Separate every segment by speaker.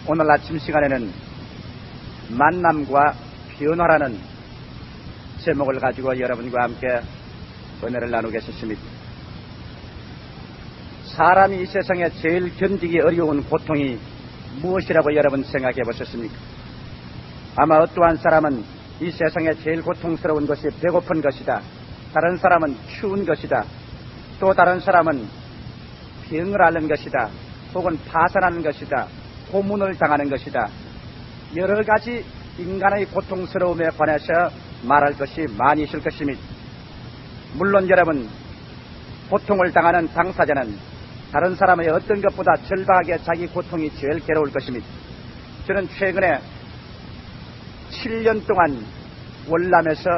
Speaker 1: 오늘 아침 시간에는 만남과 변화라는 제목을 가지고 여러분과 함께 은혜를 나누겠습니다. 사람이 이 세상에 제일 견디기 어려운 고통이 무엇이라고 여러분 생각해 보셨습니까? 아마 어떠한 사람은 이 세상에 제일 고통스러운 것이 배고픈 것이다. 다른 사람은 추운 것이다. 또 다른 사람은 병을 앓는 것이다. 혹은 파산하는 것이다. 고문을 당하는 것이다. 여러 가지 인간의 고통스러움에 관해서 말할 것이 많이 있을 것입니다. 물론 여러분, 고통을 당하는 당사자는 다른 사람의 어떤 것보다 절박하게 자기 고통이 제일 괴로울 것입니다. 저는 최근에 7년 동안 월남에서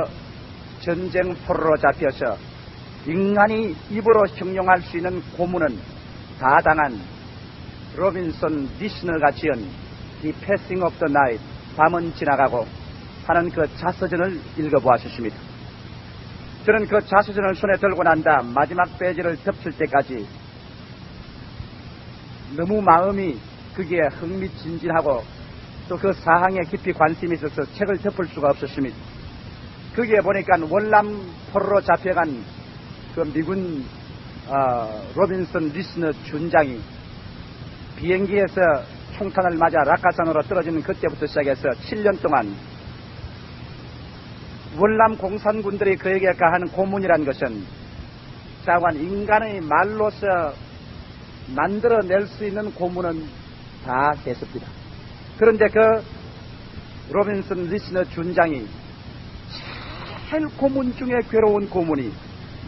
Speaker 1: 전쟁 포로로 잡혀서 인간이 입으로 형용할 수 있는 고문은 다 당한 로빈슨 리스너가 지은 The Passing of the Night, 밤은 지나가고 하는 그 자서전을 읽어보았습니다. 저는 그 자서전을 손에 들고 난 다음 마지막 페이지를 덮칠 때까지 너무 마음이 그게 흥미진진하고 또 그 사항에 깊이 관심이 있어서 책을 덮을 수가 없었습니다. 거기에 보니까 월남 포로로 잡혀간 그 미군 로빈슨 리스너 준장이 비행기에서 총탄을 맞아 낙하산으로 떨어지는 그때부터 시작해서 7년 동안 월남 공산군들이 그에게 가하는 고문이라는 것은 자관 인간의 말로서 만들어낼 수 있는 고문은 다 했습니다. 그런데 그 로빈슨 리스너 준장이 제일 고문 중에 괴로운 고문이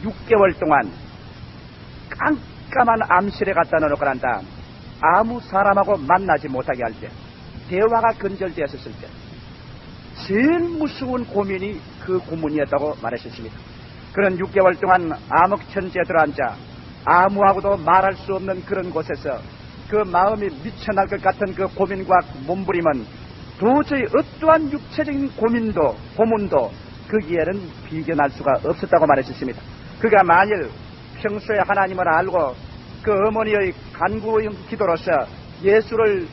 Speaker 1: 6개월 동안 깜깜한 암실에 갖다 넣어놓고 난 다음 아무 사람하고 만나지 못하게 할 때, 대화가 근절되었을 때 제일 무서운 고민이 그 고문이었다고 말하셨습니다. 그런 6개월 동안 암흑천지에 들어앉아 아무하고도 말할 수 없는 그런 곳에서 그 마음이 미쳐날 것 같은 그 고민과 몸부림은 도저히 어떠한 육체적인 고문도 거기에는 비견할 수가 없었다고 말하셨습니다. 그가 만일 평소에 하나님을 알고 그 어머니의 간구의 기도로서 예수를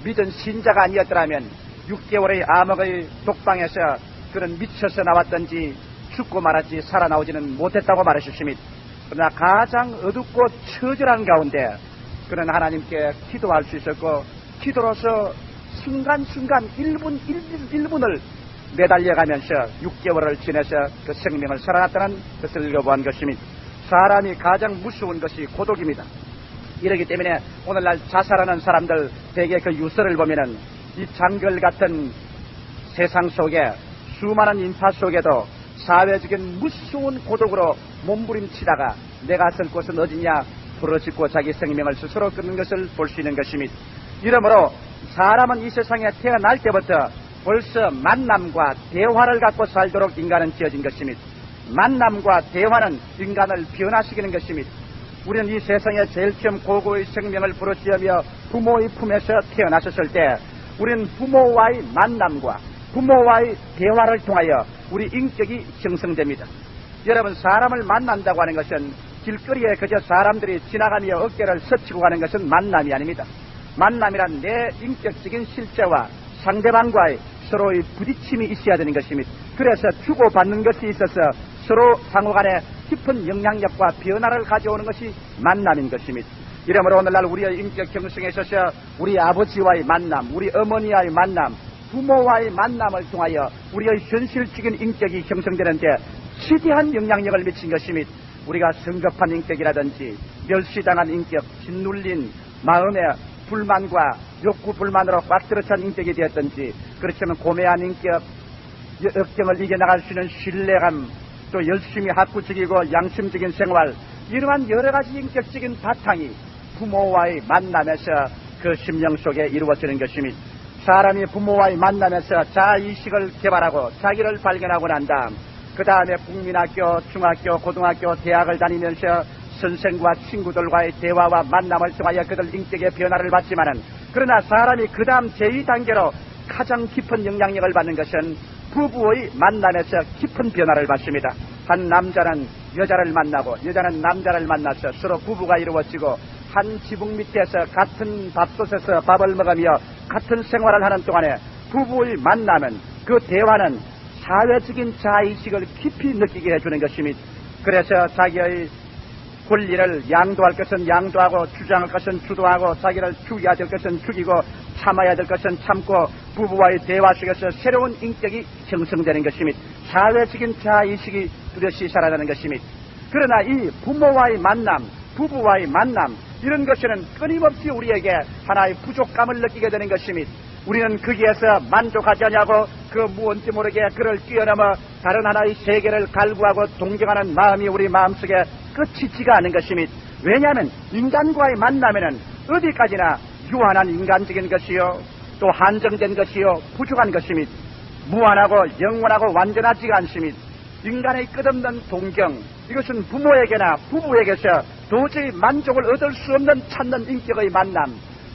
Speaker 1: 믿은 신자가 아니었더라면 6개월의 암흑의 독방에서 그는 미쳐서 나왔던지 죽고 말았지 살아나오지는 못했다고 말하셨습니다. 그러나 가장 어둡고 처절한 가운데 그는 하나님께 기도할 수 있었고 기도로서 순간순간 1분을 매달려가면서 6개월을 지내서 그 생명을 살아났다는 것을 읽어보한 것입니다. 사람이 가장 무서운 것이 고독입니다. 이러기 때문에 오늘날 자살하는 사람들 대개 그 유서를 보면은 이 장글 같은 세상 속에 수많은 인파 속에도 사회적인 무서운 고독으로 몸부림치다가 내가 설 곳은 어디냐 부러지고 자기 생명을 스스로 끊는 것을 볼 수 있는 것입니다. 이러므로 사람은 이 세상에 태어날 때부터 벌써 만남과 대화를 갖고 살도록 인간은 지어진 것입니다. 만남과 대화는 인간을 변화시키는 것입니다. 우리는 이 세상에 제일 처음 고고의 생명을 부르짖으며 부모의 품에서 태어나셨을 때 우리는 부모와의 만남과 부모와의 대화를 통하여 우리 인격이 형성됩니다. 여러분, 사람을 만난다고 하는 것은 길거리에 그저 사람들이 지나가며 어깨를 스치고 가는 것은 만남이 아닙니다. 만남이란 내 인격적인 실제와 상대방과의 서로의 부딪힘이 있어야 되는 것입니다. 그래서 주고받는 것이 있어서 서로 상호간에 깊은 영향력과 변화를 가져오는 것이 만남인 것입니다. 이러므로 오늘날 우리의 인격 형성에 있어서 우리 아버지와의 만남, 우리 어머니와의 만남, 부모와의 만남을 통하여 우리의 현실적인 인격이 형성되는데 지대한 영향력을 미친 것입니다. 우리가 성급한 인격이라든지 멸시당한 인격, 짓눌린 마음의 불만과 욕구 불만으로 꽉 들어찬 인격이 되었든지 그렇지만 고매한 인격, 역경을 이겨나갈 수 있는 신뢰감, 또 열심히 학구적이고 양심적인 생활, 이러한 여러 가지 인격적인 바탕이 부모와의 만남에서 그 심령 속에 이루어지는 것입니다. 사람이 부모와의 만남에서 자아의식을 개발하고 자기를 발견하고 난 다음 그 다음에 국민학교, 중학교, 고등학교, 대학을 다니면서 선생과 친구들과의 대화와 만남을 통하여 그들 인격의 변화를 받지만은 그러나 사람이 그 다음 제2단계로 가장 깊은 영향력을 받는 것은 부부의 만남에서 깊은 변화를 받습니다. 한 남자는 여자를 만나고 여자는 남자를 만나서 서로 부부가 이루어지고 한 지붕 밑에서 같은 밥솥에서 밥을 먹으며 같은 생활을 하는 동안에 부부의 만남은, 그 대화는 사회적인 자의식을 깊이 느끼게 해주는 것입니다. 그래서 자기의 권리를 양도할 것은 양도하고, 주장할 것은 주도하고, 자기를 죽여야 될 것은 죽이고, 참아야 될 것은 참고, 부부와의 대화 속에서 새로운 인격이 형성되는 것입니다. 사회적인 자의식이 뚜렷이 살아나는 것입니다. 그러나 이 부모와의 만남, 부부와의 만남, 이런 것에는 끊임없이 우리에게 하나의 부족감을 느끼게 되는 것입니다. 우리는 거기에서 만족하지 않냐고 그 무언지 모르게 그를 뛰어넘어 다른 하나의 세계를 갈구하고 동경하는 마음이 우리 마음속에 끝이지가 않은 것입니다. 왜냐하면 인간과의 만남에는 어디까지나 유한한 인간적인 것이요, 또 한정된 것이요, 부족한 것입니다. 무한하고 영원하고 완전하지가 않습니다. 인간의 끝없는 동경, 이것은 부모에게나 부부에게서 도저히 만족을 얻을 수 없는 찾는 인격의 만남,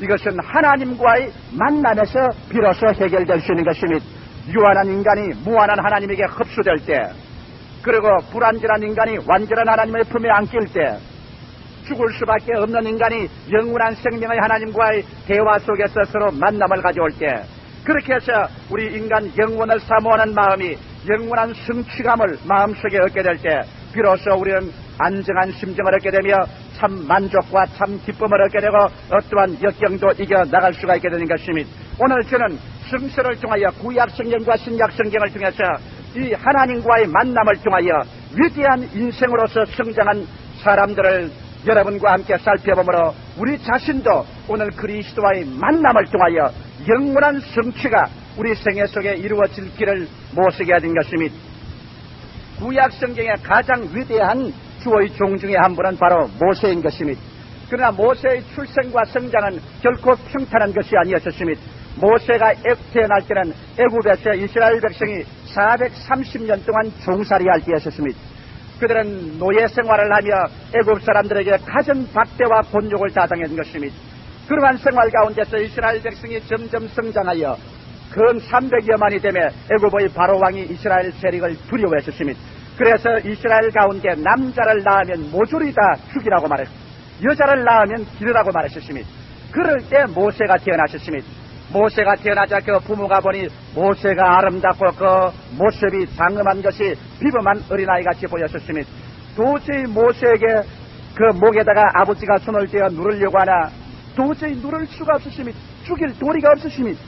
Speaker 1: 이것은 하나님과의 만남에서 비로소 해결될 수 있는 것입니다. 유한한 인간이 무한한 하나님에게 흡수될 때, 그리고 불완전한 인간이 완전한 하나님의 품에 안길 때, 죽을 수밖에 없는 인간이 영원한 생명의 하나님과의 대화 속에서 서로 만남을 가져올 때, 그렇게 해서 우리 인간 영원을 사모하는 마음이 영원한 성취감을 마음속에 얻게 될 때, 비로소 우리는 안정한 심정을 얻게 되며 참 만족과 참 기쁨을 얻게 되고 어떠한 역경도 이겨나갈 수가 있게 되는 것입니다. 오늘 저는 성서를 통하여 구약성경과 신약성경을 통해서 이 하나님과의 만남을 통하여 위대한 인생으로서 성장한 사람들을 여러분과 함께 살펴보므로 우리 자신도 오늘 그리스도와의 만남을 통하여 영원한 성취가 우리 생애 속에 이루어질 길을 모시게 된 것입니다. 구약성경의 가장 위대한 주의 종 중에 한 분은 바로 모세인 것입니다. 그러나 모세의 출생과 성장은 결코 평탄한 것이 아니었습니다. 모세가 태어날 때는 애굽에서 이스라엘 백성이 430년 동안 종살이할 때였습니다. 그들은 노예 생활을 하며 애굽 사람들에게 가진 박대와 곤욕을 다 당한 것입니다. 그러한 생활 가운데서 이스라엘 백성이 점점 성장하여 근 300여만이 되며 애굽의 바로왕이 이스라엘 세력을 두려워했습니다. 그래서 이스라엘 가운데 남자를 낳으면 모조리 다 죽이라고 말했고, 여자를 낳으면 기르라고 말했습니다. 그럴 때 모세가 태어나셨습니다. 모세가 태어나자 그 부모가 보니 모세가 아름답고 그 모습이 장엄한 것이 비범한 어린아이같이 보였습니다. 도저히 모세에게 그 목에다가 아버지가 손을 떼어 누르려고 하나 도저히 누를 수가 없으십니다. 죽일 도리가 없으십니다.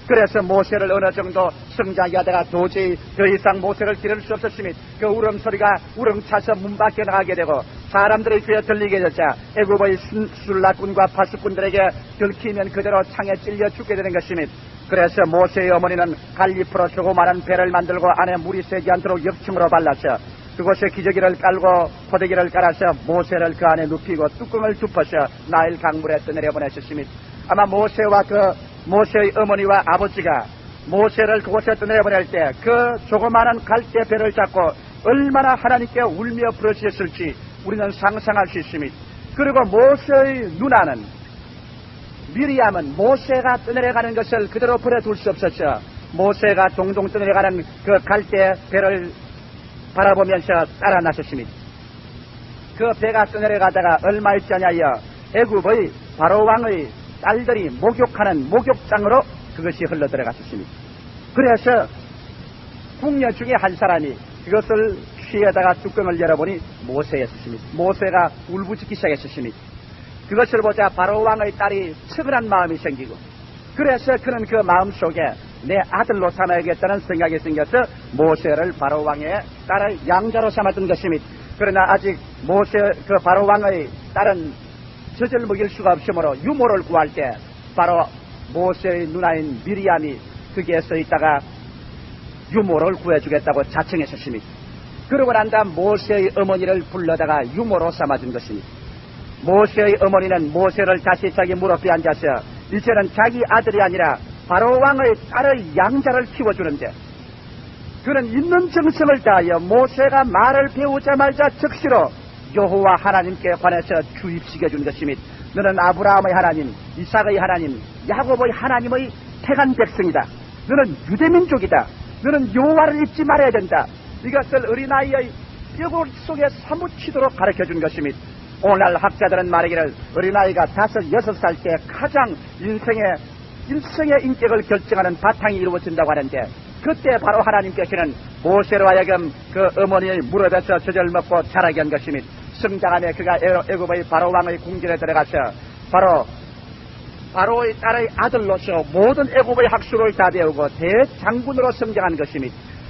Speaker 1: 그래서 모세를 어느 정도 성장하게 하다가 도저히 더 이상 모세를 기를 수 없었습니다. 그 울음소리가 우렁차서 문 밖에 나가게 되고 사람들의 귀에 들리게 되자 애굽의 술라꾼과 파수꾼들에게 들키면 그대로 창에 찔려 죽게 되는 것입니다. 그래서 모세의 어머니는 갈리프로 조그마한 배를 만들고 안에 물이 새지 않도록 역층으로 발라서 그곳에 기저귀를 깔고 포대기를 깔아서 모세를 그 안에 눕히고 뚜껑을 덮어서 나일 강물에 떠내려 보냈습니다. 아마 모세와 모세의 어머니와 아버지가 모세를 그곳에 떠내보낼 때 그 조그마한 갈대 배를 잡고 얼마나 하나님께 울며 부르짖었을지 우리는 상상할 수 있습니다. 그리고 모세의 누나는 미리암은 모세가 떠내려가는 것을 그대로 버려둘 수 없었죠. 모세가 동동 떠내려가는 그 갈대 배를 바라보면서 따라 나섰습니다. 그 배가 떠내려가다가 얼마 있지 않냐여 애굽의 바로왕의 딸들이 목욕하는 목욕장으로 그것이 흘러들어갔습니다. 그래서 궁녀 중에 한 사람이 그것을 취에다가 뚜껑을 열어보니 모세였습니다. 모세가 울부짖기 시작했습니다. 그것을 보자 바로왕의 딸이 측은한 마음이 생기고, 그래서 그는 그 마음속에 내 아들로 삼아야겠다는 생각이 생겨서 모세를 바로왕의 딸을 양자로 삼았던 것입니다. 그러나 아직 모세 그 바로왕의 딸은 젖을 먹일 수가 없으므로 유모를 구할 때 바로 모세의 누나인 미리암이 거기에 서 있다가 유모를 구해주겠다고 자청했습니다. 그러고 난 다음 모세의 어머니를 불러다가 유모로 삼아준 것입니다. 모세의 어머니는 모세를 다시 자기 무릎에 앉아서 이제는 자기 아들이 아니라 바로왕의 딸의 양자를 키워주는데, 그는 있는 정성을 다하여 모세가 말을 배우자마자 즉시로 여호와 하나님께 관해서 주입시켜준 것입니다. 너는 아브라함의 하나님, 이삭의 하나님, 야곱의 하나님의 택한 백성이다. 너는 유대민족이다. 너는 여호와를 잊지 말아야 된다. 이것을 어린아이의 뼈골 속에 사무치도록 가르쳐준 것입니다. 오늘날 학자들은 말하기를 어린아이가 5, 6살 때 가장 인생의 일생의 인격을 결정하는 바탕이 이루어진다고 하는데, 그때 바로 하나님께서는 모세로 하여금 그 어머니의 무릎에서 젖을 먹고 자라게 한 것이며, 성장함에 그가 애굽의 바로 왕의 궁전에 들어가서 바로의 딸의 아들로서 모든 애굽의 학술을 다 배우고 대장군으로 성장한 것이며,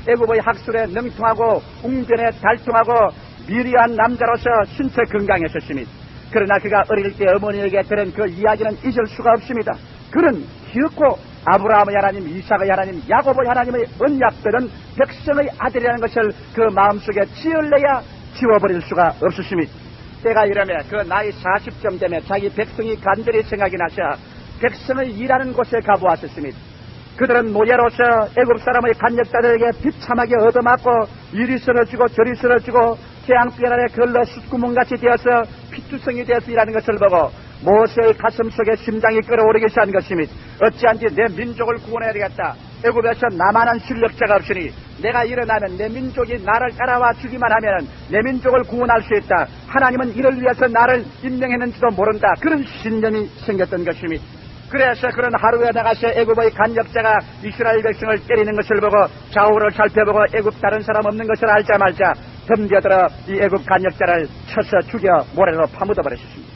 Speaker 1: 애굽의 학술에 능통하고 웅변에 달통하고 미리한 남자로서 신체 건강했었으며, 그러나 그가 어릴 때 어머니에게 들은 그 이야기는 잊을 수가 없습니다. 그는 기었고 아브라함의 하나님, 이삭의 하나님, 야곱의 하나님의 언약들은 백성의 아들이라는 것을 그 마음속에 지을래야 지워버릴 수가 없었습니다. 때가 이러면 그 나이 40쯤 되면 자기 백성이 간절히 생각이 나서 백성의 일하는 곳에 가보았었습니다. 그들은 노예로서 애굽 사람의 간역자들에게 비참하게 얻어맞고 이리 쓰러지고 저리 쓰러지고 태양빛 아래 걸러 숯구멍같이 되어서 피투성이 되어서 일하는 것을 보고 모세의 가슴 속에 심장이 끓어오르기 시작한 것입니다. 어찌한지 내 민족을 구원해야 되겠다. 애굽에서 나만한 실력자가 없으니 내가 일어나면 내 민족이 나를 따라와 주기만 하면 내 민족을 구원할 수 있다. 하나님은 이를 위해서 나를 임명했는지도 모른다. 그런 신념이 생겼던 것입니다. 그래서 그런 하루에 나가서 애굽의 간역자가 이스라엘 백성을 때리는 것을 보고 좌우를 살펴보고 애굽 다른 사람 없는 것을 알자마자 덤벼들어 이 애굽 간역자를 쳐서 죽여 모래로 파묻어버렸습니다.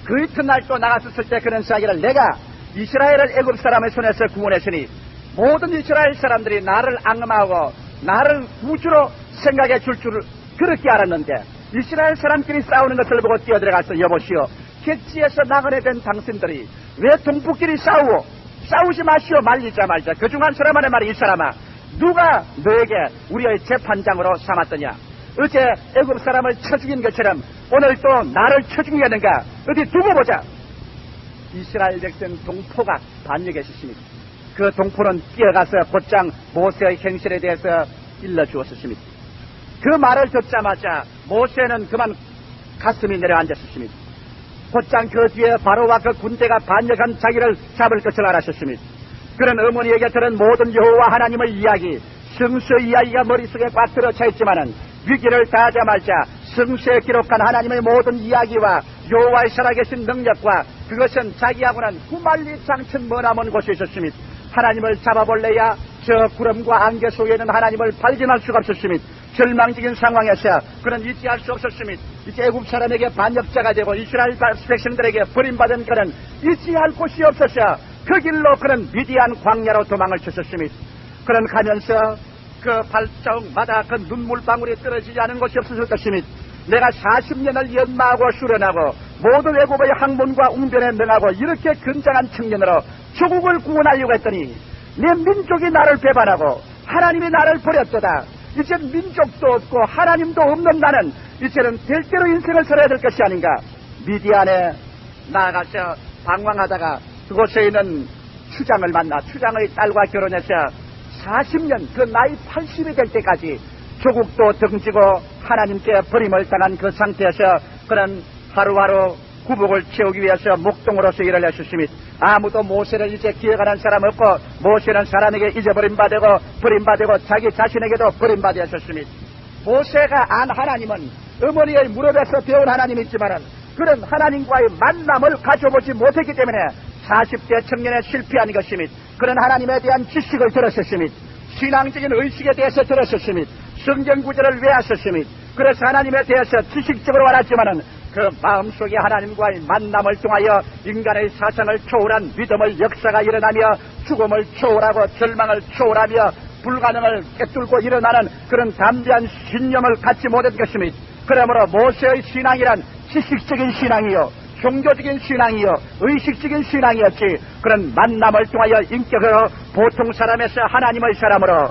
Speaker 1: 그 이튿날 또 나갔었을 때 그런 사기를, 내가 이스라엘을 애굽 사람의 손에서 구원했으니 모든 이스라엘 사람들이 나를 앙망하고 나를 구주로 생각해 줄 줄 그렇게 알았는데, 이스라엘 사람끼리 싸우는 것을 보고 뛰어들어가서 여보시오, 객지에서 나그네된 당신들이 왜 동북끼리 싸우지 마시오, 말리자 말자. 그중 한 사람 안에 말이, 이 사람아, 누가 너에게 우리의 재판장으로 삼았더냐? 어제 애굽 사람을 쳐 죽인 것처럼 오늘 또 나를 쳐 죽이겠는가? 어디 두고 보자. 이스라엘 백성 동포가 반역했습니다. 그 동포는 뛰어가서 곧장 모세의 행실에 대해서 일러주었습니다. 그 말을 듣자마자 모세는 그만 가슴이 내려앉았습니다. 곧장 그 뒤에 바로와 그 군대가 반역한 자기를 잡을 것을 알았습니다. 그런 어머니에게 들은 모든 여호와 하나님의 이야기, 성수의 이야기가 머릿속에 꽉 들어차 있지만은 위기를 다하자마자 성수에 기록한 하나님의 모든 이야기와 여호와의 살아계신 능력과 그것은 자기하고는 후말리 장천 머나먼 곳에 있었습니다. 하나님을 잡아볼래야 저 구름과 안개 속에 있는 하나님을 발견할 수가 없었습니다. 절망적인 상황에서 그는 이지할 수 없었습니다. 이제 애굽 사람에게 반역자가 되고 이스라엘 백성들에게 버림받은 그는 이지할 곳이 없어서 그 길로 그는 미디안 광야로 도망을 쳤었습니다. 그는 가면서 그 발자국마다 그 눈물방울이 떨어지지 않은 곳이 없었을 것입니다. 내가 40년을 연마하고 수련하고 모든 애굽의 학문과 웅변에 명하고 이렇게 건장한 청년으로 조국을 구원하려고 했더니 내 민족이 나를 배반하고 하나님이 나를 버렸도다. 이제 민족도 없고 하나님도 없는 나는 이제는 될 대로 인생을 살아야 될 것이 아닌가. 미디안에 나아가서 방황하다가 그곳에 있는 추장을 만나 추장의 딸과 결혼해서 40년, 그 나이 80이 될 때까지 조국도 등지고 하나님께 버림을 당한 그 상태에서 그는 하루하루 구복을 채우기 위해서 목동으로서 일을 했었습니다. 아무도 모세를 이제 기억하는 사람 없고 모세는 사람에게 잊어버림받고 버림받고 자기 자신에게도 버림받았었습니다. 모세가 안 하나님은 어머니의 무릎에서 배운 하나님이 있지만은 그런 하나님과의 만남을 가져보지 못했기 때문에 40대 청년에 실패한 것입니다. 그런 하나님에 대한 지식을 들었었습니다. 신앙적인 의식에 대해서 들었었습니다. 성경 구절을 외웠었습니다. 그래서 하나님에 대해서 지식적으로 알았지만은 그 마음속에 하나님과의 만남을 통하여 인간의 사상을 초월한 믿음의 역사가 일어나며 죽음을 초월하고 절망을 초월하며 불가능을 깨뚫고 일어나는 그런 담대한 신념을 갖지 못한 것입니다. 그러므로 모세의 신앙이란 지식적인 신앙이요, 종교적인 신앙이요, 의식적인 신앙이었지 그런 만남을 통하여 인격으로 보통 사람에서 하나님의 사람으로,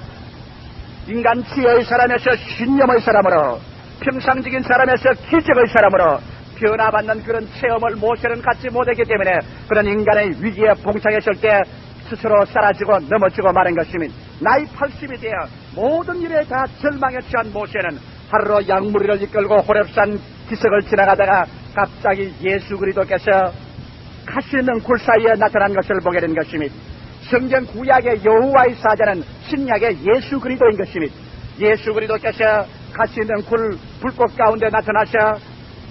Speaker 1: 인간 지혜의 사람에서 신념의 사람으로, 평상적인 사람에서 기적의 사람으로 변화받는 그런 체험을 모세는 갖지 못했기 때문에 그런 인간의 위기에 봉착했을 때 스스로 사라지고 넘어지고 마는 것입니다. 나이 80이 되어 모든 일에 다 절망에 처한 모세는 하루로 양무리를 이끌고 호렙산 기슭을 지나가다가 갑자기 예수 그리스도께서 가시 있는 굴 사이에 나타난 것을 보게 된 것입니다. 성경 구약의 여호와의 사자는 신약의 예수 그리스도인 것입니다. 예수 그리스도께서 가시 있는 굴 불꽃 가운데 나타나셔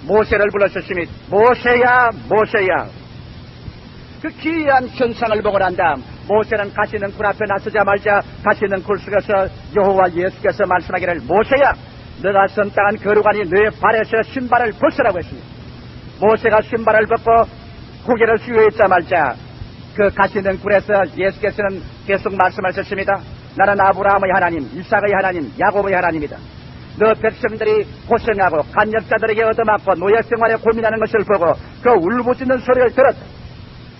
Speaker 1: 모세를 불렀었습니다. 모세야 모세야 그 기이한 현상을 보고 난 다음 모세는 가시는 굴 앞에 나서자마자 가시는 굴 속에서 여호와 예수께서 말씀하기를 모세야 너가 선 땅은 거룩하니 너의 발에서 신발을 벗으라고 했습니다. 모세가 신발을 벗고 고개를 숙여있자마자 그 가시는 굴에서 예수께서는 계속 말씀하셨습니다. 나는 아브라함의 하나님, 이삭의 하나님, 야곱의 하나님이다. 너 백성들이 고생하고 간역자들에게 얻어맞고 노예 생활에 고민하는 것을 보고 그 울부짖는 소리를 들었다.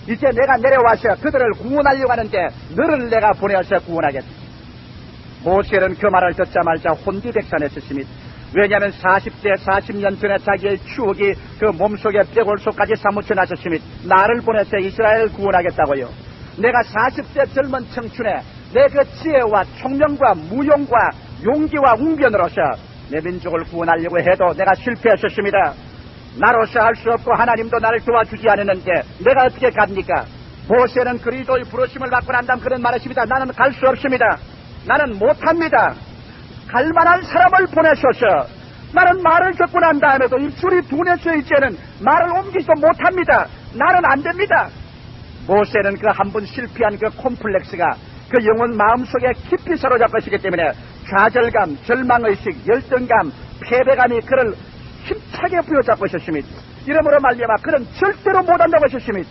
Speaker 1: 이제 내가 내려와서 그들을 구원하려고 하는데 너를 내가 보내어서 구원하겠다. 모세는 그 말을 듣자마자 혼비백산했습니다. 왜냐하면 40대 40년 전에 자기의 추억이 그 몸속에 뼈골속까지 사무쳐 나셨습니다. 나를 보내서 이스라엘을 구원하겠다고요. 내가 40대 젊은 청춘에 내 그 지혜와 총명과 무용과 용기와 웅변으로서 내 민족을 구원하려고 해도 내가 실패했었습니다. 나로서 할 수 없고 하나님도 나를 도와주지 않았는데 내가 어떻게 갑니까? 모세는 그리스도의 부르심을 받고 난 다음 그런 말했습니다. 나는 갈 수 없습니다. 나는 못합니다. 갈만한 사람을 보내셔서 나는 말을 듣고 난 다음에도 입술이 둔해서 이제는 말을 옮기지도 못합니다. 나는 안 됩니다. 모세는 그 한 번 실패한 그 콤플렉스가 그 영혼 마음속에 깊이 사로잡고 것이기 때문에 좌절감, 절망의식, 열등감, 패배감이 그를 힘차게 부여잡고 있었습니다. 이러므로 말미암아 그는 절대로 못한다고 하셨습니다.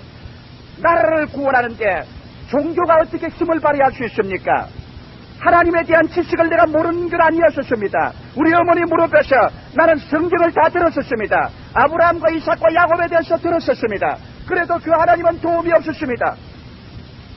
Speaker 1: 나라를 구원하는데 종교가 어떻게 힘을 발휘할 수 있습니까? 하나님에 대한 지식을 내가 모르는 건 아니었습니다. 우리 어머니 무릎에서 나는 성경을 다 들었었습니다. 아브라함과 이삭과 야곱에 대해서 들었었습니다. 그래도 그 하나님은 도움이 없었습니다.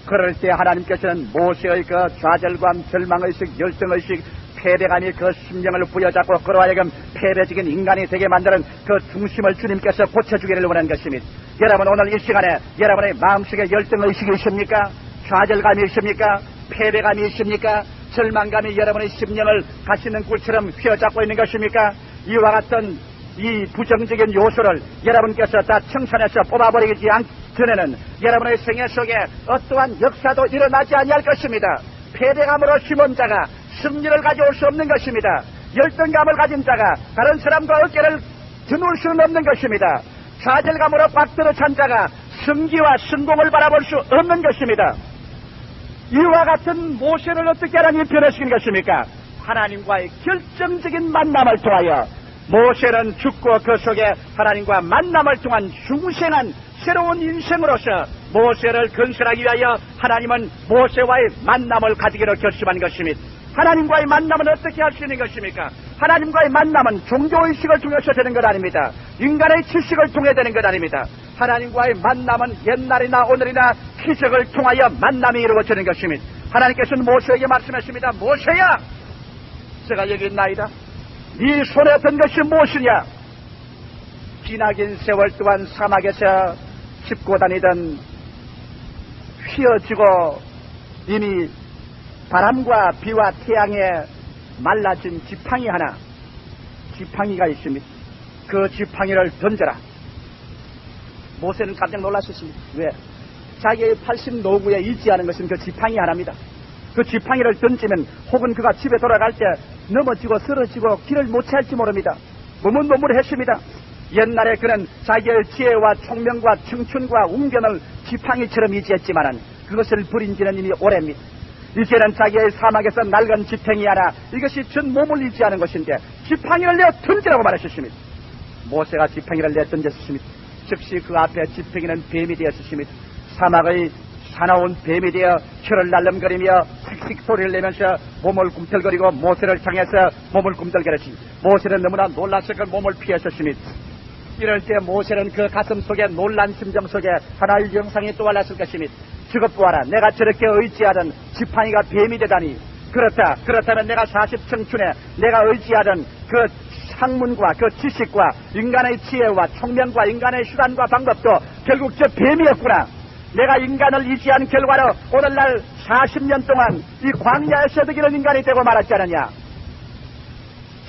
Speaker 1: 그럴 때 하나님께서는 모세의 그 좌절감, 절망의식, 열등의식, 패배감이 그 심령을 부여잡고 그로 하여금 패배적인 인간이 되게 만드는 그 중심을 주님께서 고쳐주기를 원하는 것입니다. 여러분 오늘 이 시간에 여러분의 마음속에 열등의식이 있습니까? 좌절감이 있습니까? 패배감이 있습니까? 절망감이 여러분의 심령을 가시는 굴처럼 휘어잡고 있는 것입니까? 이와 같은 이 부정적인 요소를 여러분께서 다 청산해서 뽑아버리지 않기 전에는 여러분의 생애 속에 어떠한 역사도 일어나지 아니할 것입니다. 패배감으로 심은 자가 승리를 가져올 수 없는 것입니다. 열등감을 가진 자가 다른 사람과 어깨를 드물 수는 없는 것입니다. 좌절감으로 꽉 들어찬 자가 승기와 성공을 바라볼 수 없는 것입니다. 이와 같은 모세를 어떻게 하나님이 변화시킨 것입니까? 하나님과의 결정적인 만남을 통하여 모세는 죽고 그 속에 하나님과 만남을 통한 중생한 새로운 인생으로서 모세를 건설하기 위하여 하나님은 모세와의 만남을 가지기로 결심한 것입니다. 하나님과의 만남은 어떻게 할 수 있는 것입니까? 하나님과의 만남은 종교의식을 통해서 되는 것 아닙니다. 인간의 지식을 통해 되는 것 아닙니다. 하나님과의 만남은 옛날이나 오늘이나 기적을 통하여 만남이 이루어지는 것입니다. 하나님께서는 모세에게 말씀하십니다. 모세야, 제가 여기 있나이다. 네 손에 든 것이 무엇이냐? 지나긴 세월 동안 사막에서 짚고 다니던 휘어지고 이미 바람과 비와 태양에 말라진 지팡이 하나, 지팡이가 있습니다. 그 지팡이를 던져라. 모세는 깜짝 놀랐었습니다. 왜? 자기의 80 노구에 의지하는 것은 그 지팡이 하나입니다. 그 지팡이를 던지면 혹은 그가 집에 돌아갈 때 넘어지고 쓰러지고 길을 못 찾을지 모릅니다. 머뭇머뭇했습니다. 옛날에 그는 자기의 지혜와 총명과 청춘과 웅변을 지팡이처럼 의지했지만은 그것을 버린 지는 이미 오래입니다. 이제는 자기의 사막에서 낡은 지팡이 하나, 이것이 전 몸을 의지하는 것인데 지팡이를 내어 던지라고 말하셨습니다. 모세가 지팡이를 내어 던졌습니다. 즉시 그 앞에 지팡이는 뱀이 되었습니다. 사막의 사나운 뱀이 되어 혀를 날름거리며 틱틱 소리를 내면서 몸을 꿈틀거리고 모세를 향해서 몸을 꿈틀거렸습니다. 모세는 너무나 놀라서 그 몸을 피했었습니다. 이럴 때 모세는 그 가슴 속에 놀란 심정 속에 하나의 영상이 떠올랐을 것입니다. 저것 보아라, 내가 저렇게 의지하던 지팡이가 뱀이 되다니. 그렇다면 내가 40청춘에 내가 의지하던 그 학문과 그 지식과 인간의 지혜와 총명과 인간의 수단과 방법도 결국 저 뱀이었구나. 내가 인간을 의지한 결과로 오늘날 40년 동안 이 광야에서 어기는 인간이 되고 말았지 않느냐.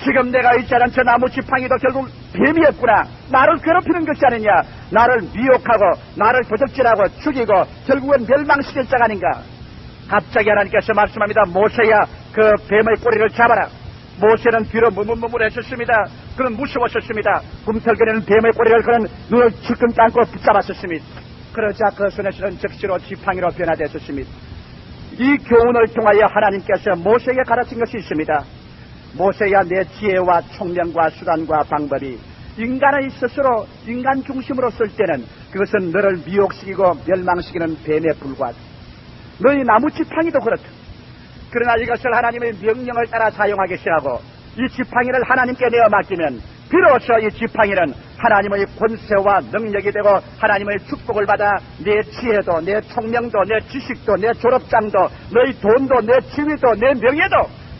Speaker 1: 지금 내가 의지하는 저 나무 지팡이도 결국 뱀이었구나. 나를 괴롭히는 것이 아니냐. 나를 미혹하고 나를 도적질하고 죽이고 결국은 멸망시킬 자가 아닌가. 갑자기 하나님께서 말씀합니다. 모세야, 그 뱀의 꼬리를 잡아라. 모세는 뒤로 머뭇머뭇했었습니다. 그는 무서웠었습니다. 꿈틀거리는 뱀의 꼬리를 그는 눈을 질끈 감고 붙잡았었습니다. 그러자 그 손에 실은 즉시로 지팡이로 변화되었습니다. 이 교훈을 통하여 하나님께서 모세에게 가르친 것이 있습니다. 모세야, 내 지혜와 총명과 수단과 방법이 인간의 스스로 인간 중심으로 쓸 때는 그것은 너를 미혹시키고 멸망시키는 뱀에 불과하다. 너희 나무 지팡이도 그렇다. 그러나 이것을 하나님의 명령을 따라 사용하기 시작하고 이 지팡이를 하나님께 내어 맡기면 비로소 이 지팡이는 하나님의 권세와 능력이 되고 하나님의 축복을 받아 내 지혜도, 내 총명도, 내 지식도, 내 졸업장도, 너희 돈도, 내 지위도, 내 명예도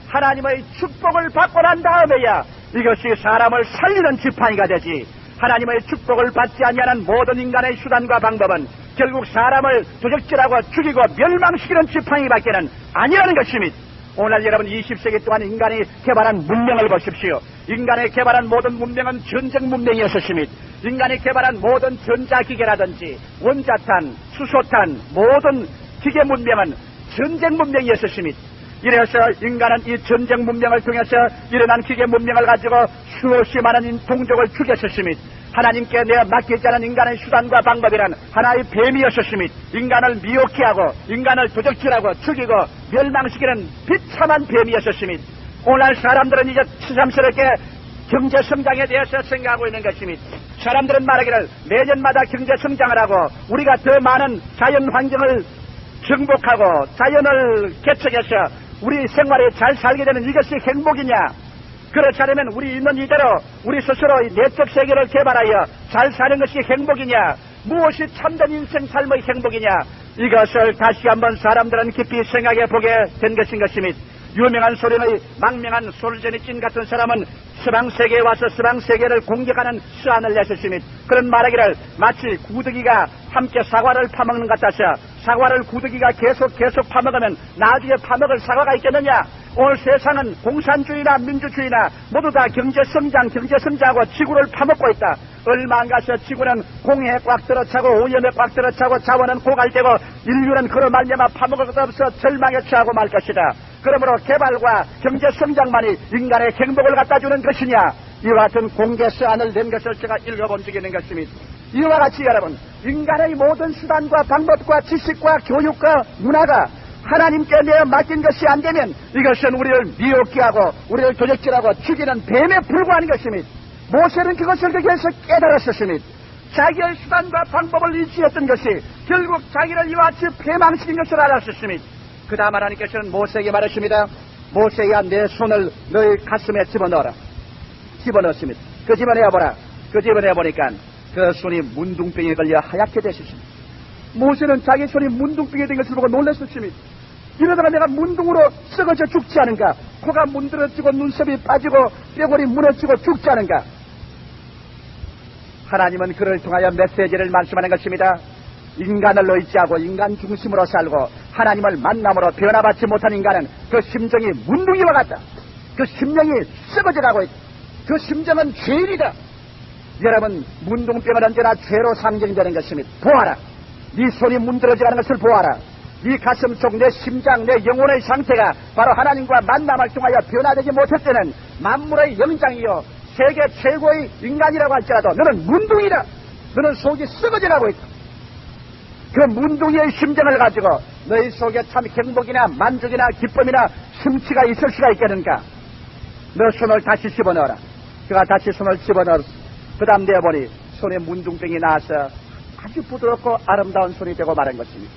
Speaker 1: 하나님의 축복을 받고 난 다음에야 이것이 사람을 살리는 지팡이가 되지, 하나님의 축복을 받지 아니하는 모든 인간의 수단과 방법은 결국 사람을 도적질하고 죽이고 멸망시키는 지팡이밖에는 아니라는 것입니다. 오늘 여러분 20세기 동안 인간이 개발한 문명을 보십시오. 인간이 개발한 모든 문명은 전쟁 문명이었습니다. 인간이 개발한 모든 전자기계라든지 원자탄, 수소탄, 모든 기계 문명은 전쟁 문명이었습니다. 이래서 인간은 이 전쟁 문명을 통해서 일어난 기계 문명을 가지고 수없이 많은 동족을 죽였습니다. 하나님께 내어 맡기지 않은 인간의 수단과 방법이란 하나의 뱀이었습니다. 인간을 미혹해 하고 인간을 도적질하고 죽이고 멸망시키는 비참한 뱀이었습니다. 오늘 사람들은 이제 새삼스럽게 경제 성장에 대해서 생각하고 있는 것입니다. 사람들은 말하기를 매년마다 경제 성장을 하고 우리가 더 많은 자연 환경을 정복하고 자연을 개척해서 우리 생활에 잘 살게 되는 이것이 행복이냐? 그렇지 않으면 우리 있는 이대로 우리 스스로 내적 세계를 개발하여 잘 사는 것이 행복이냐? 무엇이 참된 인생 삶의 행복이냐? 이것을 다시 한번 사람들은 깊이 생각해 보게 된 것인 것입니다. 유명한 소련의 망명한 솔제니친 같은 사람은 서방세계에 와서 서방세계를 공격하는 수안을 냈었습니다. 그런 말하기를 마치 구더기가 함께 사과를 파먹는 것 같아서 사과를 구더기가 계속 파먹으면 나중에 파먹을 사과가 있겠느냐? 오늘 세상은 공산주의나 민주주의나 모두 다 경제성장하고 지구를 파먹고 있다. 얼마 안 가서 지구는 공해에 꽉 들어차고 오염에 꽉 들어차고 자원은 고갈되고 인류는 그로 말미암아 파먹을 것 없어 절망에 처하고 말 것이다. 그러므로 개발과 경제성장만이 인간의 행복을 갖다주는 것이냐? 이와 같은 공개 서한을 낸 것을 제가 읽어본 적이 있는 것입니다. 이와 같이 여러분, 인간의 모든 수단과 방법과 지식과 교육과 문화가 하나님께 내어 맡긴 것이 안 되면 이것은 우리를 미혹게 하고 우리를 도적질하고 죽이는 뱀에 불과한 것입니다. 모세는 그것을 거기에서 깨달았었습니다. 자기의 수단과 방법을 의지했던 것이 결국 자기를 이와 같이 폐망시킨 것을 알았었습니다. 그 다음 하나님께서는 모세에게 말하십니다. 모세야, 내 손을 너의 가슴에 집어넣어라. 집어넣었습니다. 그 집어내어보라. 그 집어내어보니까 그 손이 문둥병에 걸려 하얗게 되셨습니다. 모세는 자기 손이 문둥병이 된 것을 보고 놀랐었습니다. 이러다가 내가 문둥으로 썩어져 죽지 않은가? 코가 문드러지고 눈썹이 빠지고 뼈골이 무너지고 죽지 않은가? 하나님은 그를 통하여 메시지를 말씀하는 것입니다. 인간을 의지하고 인간 중심으로 살고 하나님을 만남으로 변화받지 못한 인간은 그 심정이 문둥이와 같다. 그 심령이 썩어져 가고 있다. 그 심정은 죄인이다. 여러분, 문둥병은 언제나 죄로 상징되는 것입니다. 보아라. 네 손이 문드러져 가는 것을 보아라. 네 가슴 속, 내 심장, 내 영혼의 상태가 바로 하나님과 만남을 통하여 변화되지 못할 때는 만물의 영장이요 세계 최고의 인간이라고 할지라도 너는 문둥이다. 너는 속이 썩어져 가고 있다. 그 문둥이의 심정을 가지고 너희 속에 참 행복이나 만족이나 기쁨이나 심취가 있을 수가 있겠는가? 너 손을 다시 집어넣어라. 그가 다시 손을 집어넣었어. 그 다음 내어보니 손에 문둥병이 나와서 아주 부드럽고 아름다운 손이 되고 말한 것입니다.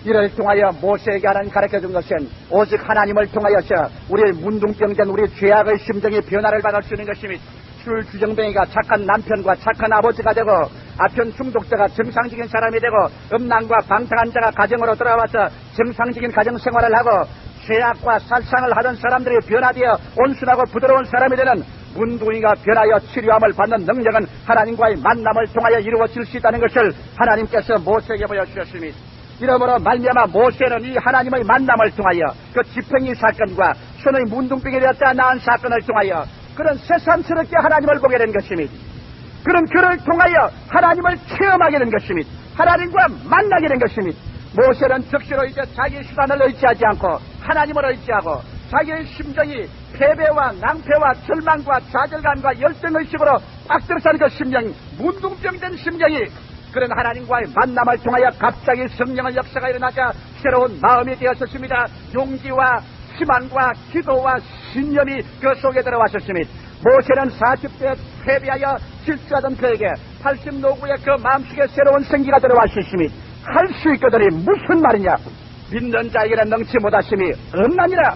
Speaker 1: 이를 통하여 모세에게 하나님 가르쳐준 것은 오직 하나님을 통하여서 우리의 문둥병된 우리 죄악의 심정이 변화를 받을 수 있는 것입니다. 술 주정뱅이가 착한 남편과 착한 아버지가 되고 아편 중독자가 정상적인 사람이 되고 음란과 방탕한 자가 가정으로 들어와서 정상적인 가정생활을 하고 죄악과 살상을 하던 사람들이 변화되어 온순하고 부드러운 사람이 되는 문둥이가 변하여 치료함을 받는 능력은 하나님과의 만남을 통하여 이루어질 수 있다는 것을 하나님께서 모세에게 보여주셨습니다. 이러므로 말미암아 모세는 이 하나님의 만남을 통하여 그 지팽이 사건과 손의 문둥병이 되었다 나은 사건을 통하여 그런 새삼스럽게 하나님을 보게 된 것입니다. 그런 그를 통하여 하나님을 체험하게 된 것입니다. 하나님과 만나게 된 것입니다. 모세는 즉시로 이제 자기 수단을 의지하지 않고 하나님을 의지하고 자기의 심정이 패배와 낭패와 절망과 좌절감과 열등의식으로 꽉 들어서는 그 심령이 문둥병된 심령이 그런 하나님과의 만남을 통하여 갑자기 성령의 역사가 일어나자 새로운 마음이 되었었습니다. 용기와 희망과 기도와 신념이 그 속에 들어왔었습니다. 모세는 40대 패배하여 질주하던 그에게 80 노구의 그 마음속에 새로운 생기가 들어왔었습니다. 할 수 있거든이 무슨 말이냐? 믿는 자에게는 능치 못하심이 없나니라.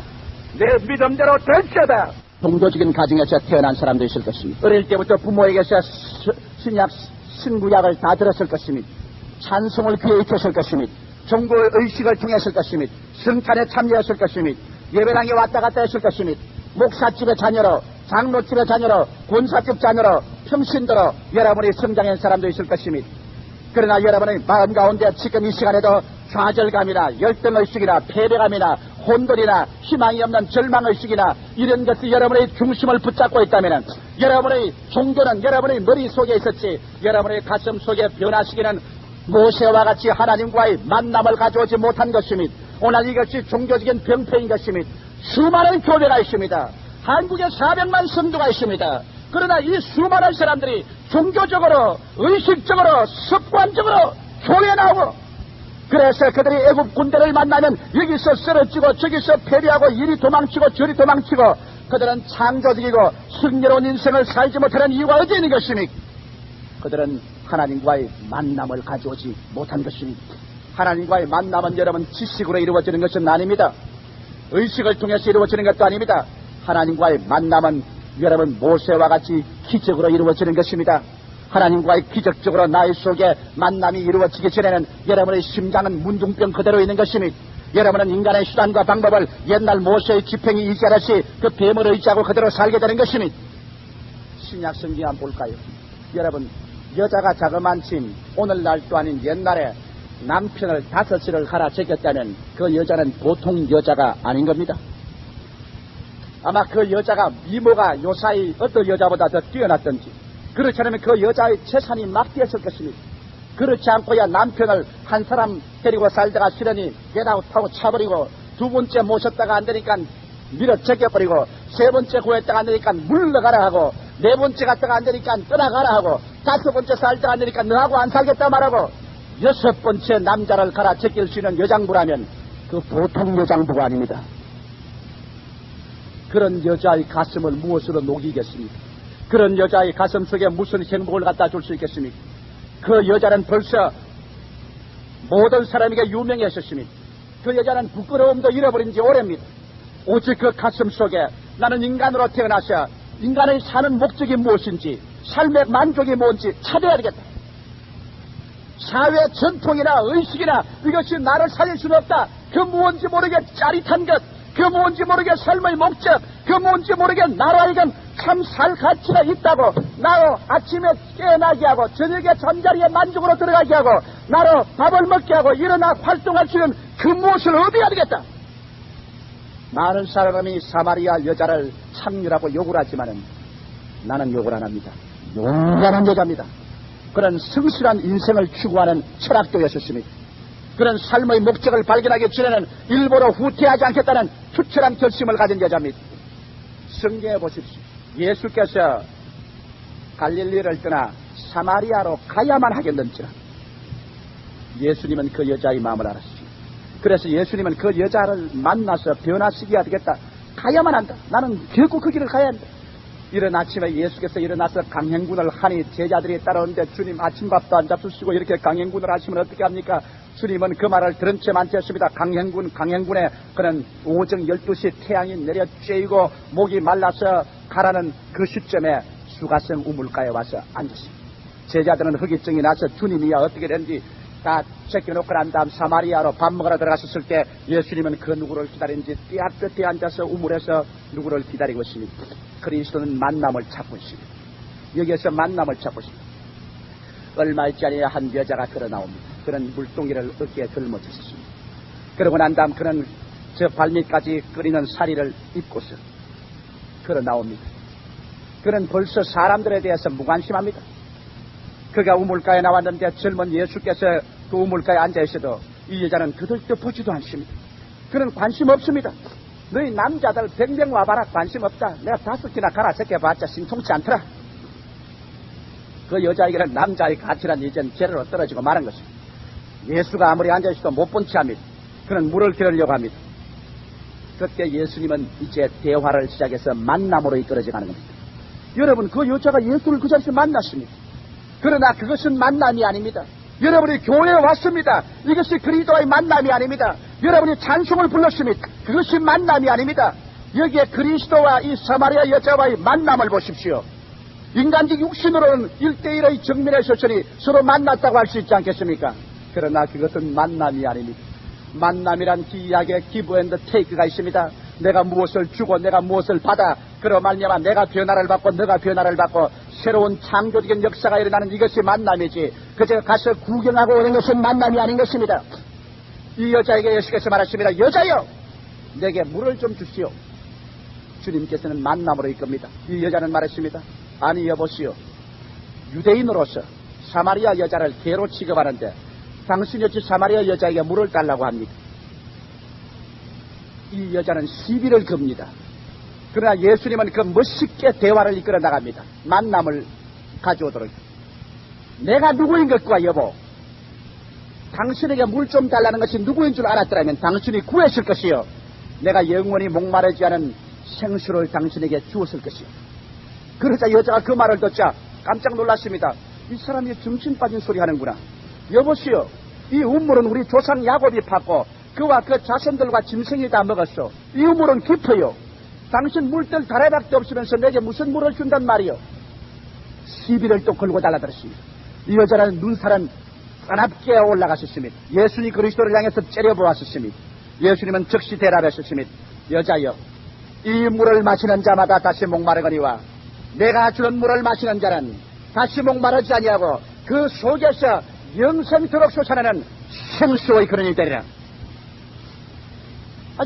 Speaker 1: 내 믿음대로 될지어다. 종교적인 가정에서 태어난 사람도 있을 것입니다. 어릴 때부터 부모에게서 신약, 신구약을 다 들었을 것입니다. 찬송을 귀에 익혔을 것입니다. 종교의 의식을 통했을 것입니다. 성찬에 참여했을 것입니다. 예배당에 왔다 갔다 했을 것입니다. 목사집의 자녀로, 장로집의 자녀로, 군사집 자녀로, 평신도로 여러분이 성장한 사람도 있을 것입니다. 그러나 여러분의 마음 가운데 지금 이 시간에도 좌절감이나 열등의식이나 패배감이나 혼돈이나 희망이 없는 절망의식이나 이런 것이 여러분의 중심을 붙잡고 있다면 여러분의 종교는 여러분의 머릿속에 있었지 여러분의 가슴 속에 변화시키는 모세와 같이 하나님과의 만남을 가져오지 못한 것입니다. 오늘 이것이 종교적인 병폐인 것입니다. 수많은 교회가 있습니다. 한국에 400만 성도가 있습니다. 그러나 이 수많은 사람들이 종교적으로, 의식적으로, 습관적으로 교회에 나오고 그래서 그들이 애국 군대를 만나면 여기서 쓰러지고 저기서 패배하고 이리 도망치고 저리 도망치고 그들은 창조적이고 승리로운 인생을 살지 못하는 이유가 어디에 있는 것입니까? 그들은 하나님과의 만남을 가져오지 못한 것입니다. 하나님과의 만남은 여러분 지식으로 이루어지는 것은 아닙니다. 의식을 통해서 이루어지는 것도 아닙니다. 하나님과의 만남은 여러분 모세와 같이 기적으로 이루어지는 것입니다. 하나님과의 기적적으로 나의 속에 만남이 이루어지기 전에는 여러분의 심장은 문둥병 그대로 있는 것입니다. 여러분은 인간의 수단과 방법을 옛날 모세의 지팡이 의지하듯이 그 뱀을 의지하고 그대로 살게 되는 것입니다. 신약 성경 한번 볼까요? 여러분 여자가 자그만침 오늘날도 아닌 옛날에 남편을 5시를 갈아제꼈다면 그 여자는 보통 여자가 아닌 겁니다. 아마 그 여자가 미모가 요사이 어떤 여자보다 더 뛰어났던지 그렇지 않으면 그 여자의 재산이 막대했을 것입니다. 그렇지 않고야 남편을 한 사람 데리고 살다가 실현이 게다웃하고 차버리고 두 번째 모셨다가 안 되니까 밀어 제껴버리고 세 번째 구했다가 안 되니까 물러가라 하고 네 번째 갔다가 안 되니까 떠나가라 하고 다섯 번째 살다가 안 되니까 너하고 안 살겠다 말하고 여섯 번째 남자를 갈아 제낄 수 있는 여장부라면 그 보통 여장부가 아닙니다. 그런 여자의 가슴을 무엇으로 녹이겠습니까? 그런 여자의 가슴 속에 무슨 행복을 갖다 줄 수 있겠습니까? 그 여자는 벌써 모든 사람에게 유명했었습니다. 그 여자는 부끄러움도 잃어버린 지 오래입니다. 오직 그 가슴 속에 나는 인간으로 태어나서 인간의 사는 목적이 무엇인지 삶의 만족이 뭔지 찾아야 되겠다. 사회 전통이나 의식이나 이것이 나를 살릴 수는 없다. 그 무언지 모르게 짜릿한 것, 그 무언지 모르게 삶의 목적, 그 무언지 모르게 나로 하여금 참 살 가치가 있다고 나로 아침에 깨어나게 하고 저녁에 잠자리에 만족으로 들어가게 하고 나로 밥을 먹게 하고 일어나 활동할 수 있는 그 무엇을 얻어야 되겠다. 많은 사람이 사마리아 여자를 창녀라고 욕을 하지만은 나는 욕을 안 합니다. 용감한 여자입니다. 그런 성실한 인생을 추구하는 철학도였었습니다. 그런 삶의 목적을 발견하기 전에는 일부러 후퇴하지 않겠다는 투철한 결심을 가진 여자입니다. 성경에 보십시오. 예수께서 갈릴리를 떠나 사마리아로 가야만 하겠는지라. 예수님은 그 여자의 마음을 알았습니다. 그래서 예수님은 그 여자를 만나서 변화시켜야 되겠다. 가야만 한다. 나는 결코 그 길을 가야 한다. 이른 아침에 예수께서 일어나서 강행군을 하니 제자들이 따라오는데 주님 아침밥도 안 잡수시고 이렇게 강행군을 하시면 어떻게 합니까? 주님은 그 말을 들은 채 만취했습니다. 강행군에 그는 오전 12시 태양이 내려 쬐이고 목이 말라서 가라는 그 시점에 수가성 우물가에 와서 앉았습니다. 제자들은 허기증이 나서 주님이야 어떻게 된지 다 제껴놓고 난 다음 사마리아로 밥 먹으러 들어갔었을 때 예수님은 그 누구를 기다리는지 띠앗볕에 앉아서 우물에서 누구를 기다리고 있습니다. 그리스도는 만남을 찾고 있습니다. 여기에서 만남을 찾고 있습니다. 얼마 있지 않아 한 여자가 걸어 나옵니다. 그는 물동이를 어깨에 걸머졌습니다. 그러고 난 다음 그는 저 발밑까지 끓이는 사리를 입고서 걸어 나옵니다. 그는 벌써 사람들에 대해서 무관심합니다. 그가 우물가에 나왔는데 젊은 예수께서 그 우물가에 앉아있어도 이 여자는 그들도 보지도 않습니다. 그는 관심 없습니다. 너희 남자들 100명 와봐라 관심 없다. 내가 5끼나 갈아 적게봤자 심통치 않더라. 그 여자에게는 남자의 가치란 이젠 제대로 떨어지고 말한 것입니다. 예수가 아무리 앉아있어도 못 본 채 합니다. 그는 물을 기르려고 합니다. 그때 예수님은 이제 대화를 시작해서 만남으로 이끌어져가는 겁니다. 여러분, 그 여자가 예수를 그 자리에서 만났습니다. 그러나 그것은 만남이 아닙니다. 여러분이 교회에 왔습니다. 이것이 그리스도와의 만남이 아닙니다. 여러분이 찬송을 불렀습니다. 그것이 만남이 아닙니다. 여기에 그리스도와 이 사마리아 여자와의 만남을 보십시오. 인간적 육신으로는 1대1의 정면에 서서히 서로 만났다고 할 수 있지 않겠습니까? 그러나 그것은 만남이 아닙니다. 만남이란 기약의 기브 앤드 테이크가 있습니다. 내가 무엇을 주고 내가 무엇을 받아 그러 말미암아 내가 변화를 받고 너가 변화를 받고 새로운 창조적인 역사가 일어나는 이것이 만남이지, 그저 가서 구경하고 오는 것은 만남이 아닌 것입니다. 이 여자에게 예수께서 말하십니다. 여자여, 내게 물을 좀 주시오. 주님께서는 만남으로 이끕니다. 이 여자는 말했습니다. 아니 여보시오, 유대인으로서 사마리아 여자를 개로 취급하는데 당신이 어찌 사마리아 여자에게 물을 달라고 합니까? 이 여자는 시비를 겁니다. 그러나 예수님은 그 멋있게 대화를 이끌어 나갑니다. 만남을 가져오도록. 내가 누구인 것과 여보, 당신에게 물 좀 달라는 것이 누구인 줄 알았더라면 당신이 구했을 것이요, 내가 영원히 목마르지 않은 생수를 당신에게 주었을 것이요. 그러자 여자가 그 말을 듣자 깜짝 놀랐습니다. 이 사람이 정신 빠진 소리 하는구나. 여보시오, 이 우물은 우리 조상 야곱이 팠고 그와 그 자손들과 짐승이 다 먹었소. 이 우물은 깊어요. 당신 물들 다래밖에 없으면서 내게 무슨 물을 준단 말이요. 시비를 또 걸고 달라들었습니다. 이 여자는 눈살은 까납게 올라갔었습니다. 예수님 그리스도를 향해서 째려보았었습니다. 예수님은 즉시 대답하셨습니다. 여자여, 이 물을 마시는 자마다 다시 목마르거니와 내가 주는 물을 마시는 자는 다시 목마르지 아니하고 그 속에서 영생토록 솟아나는 생수의 근원이 되리라.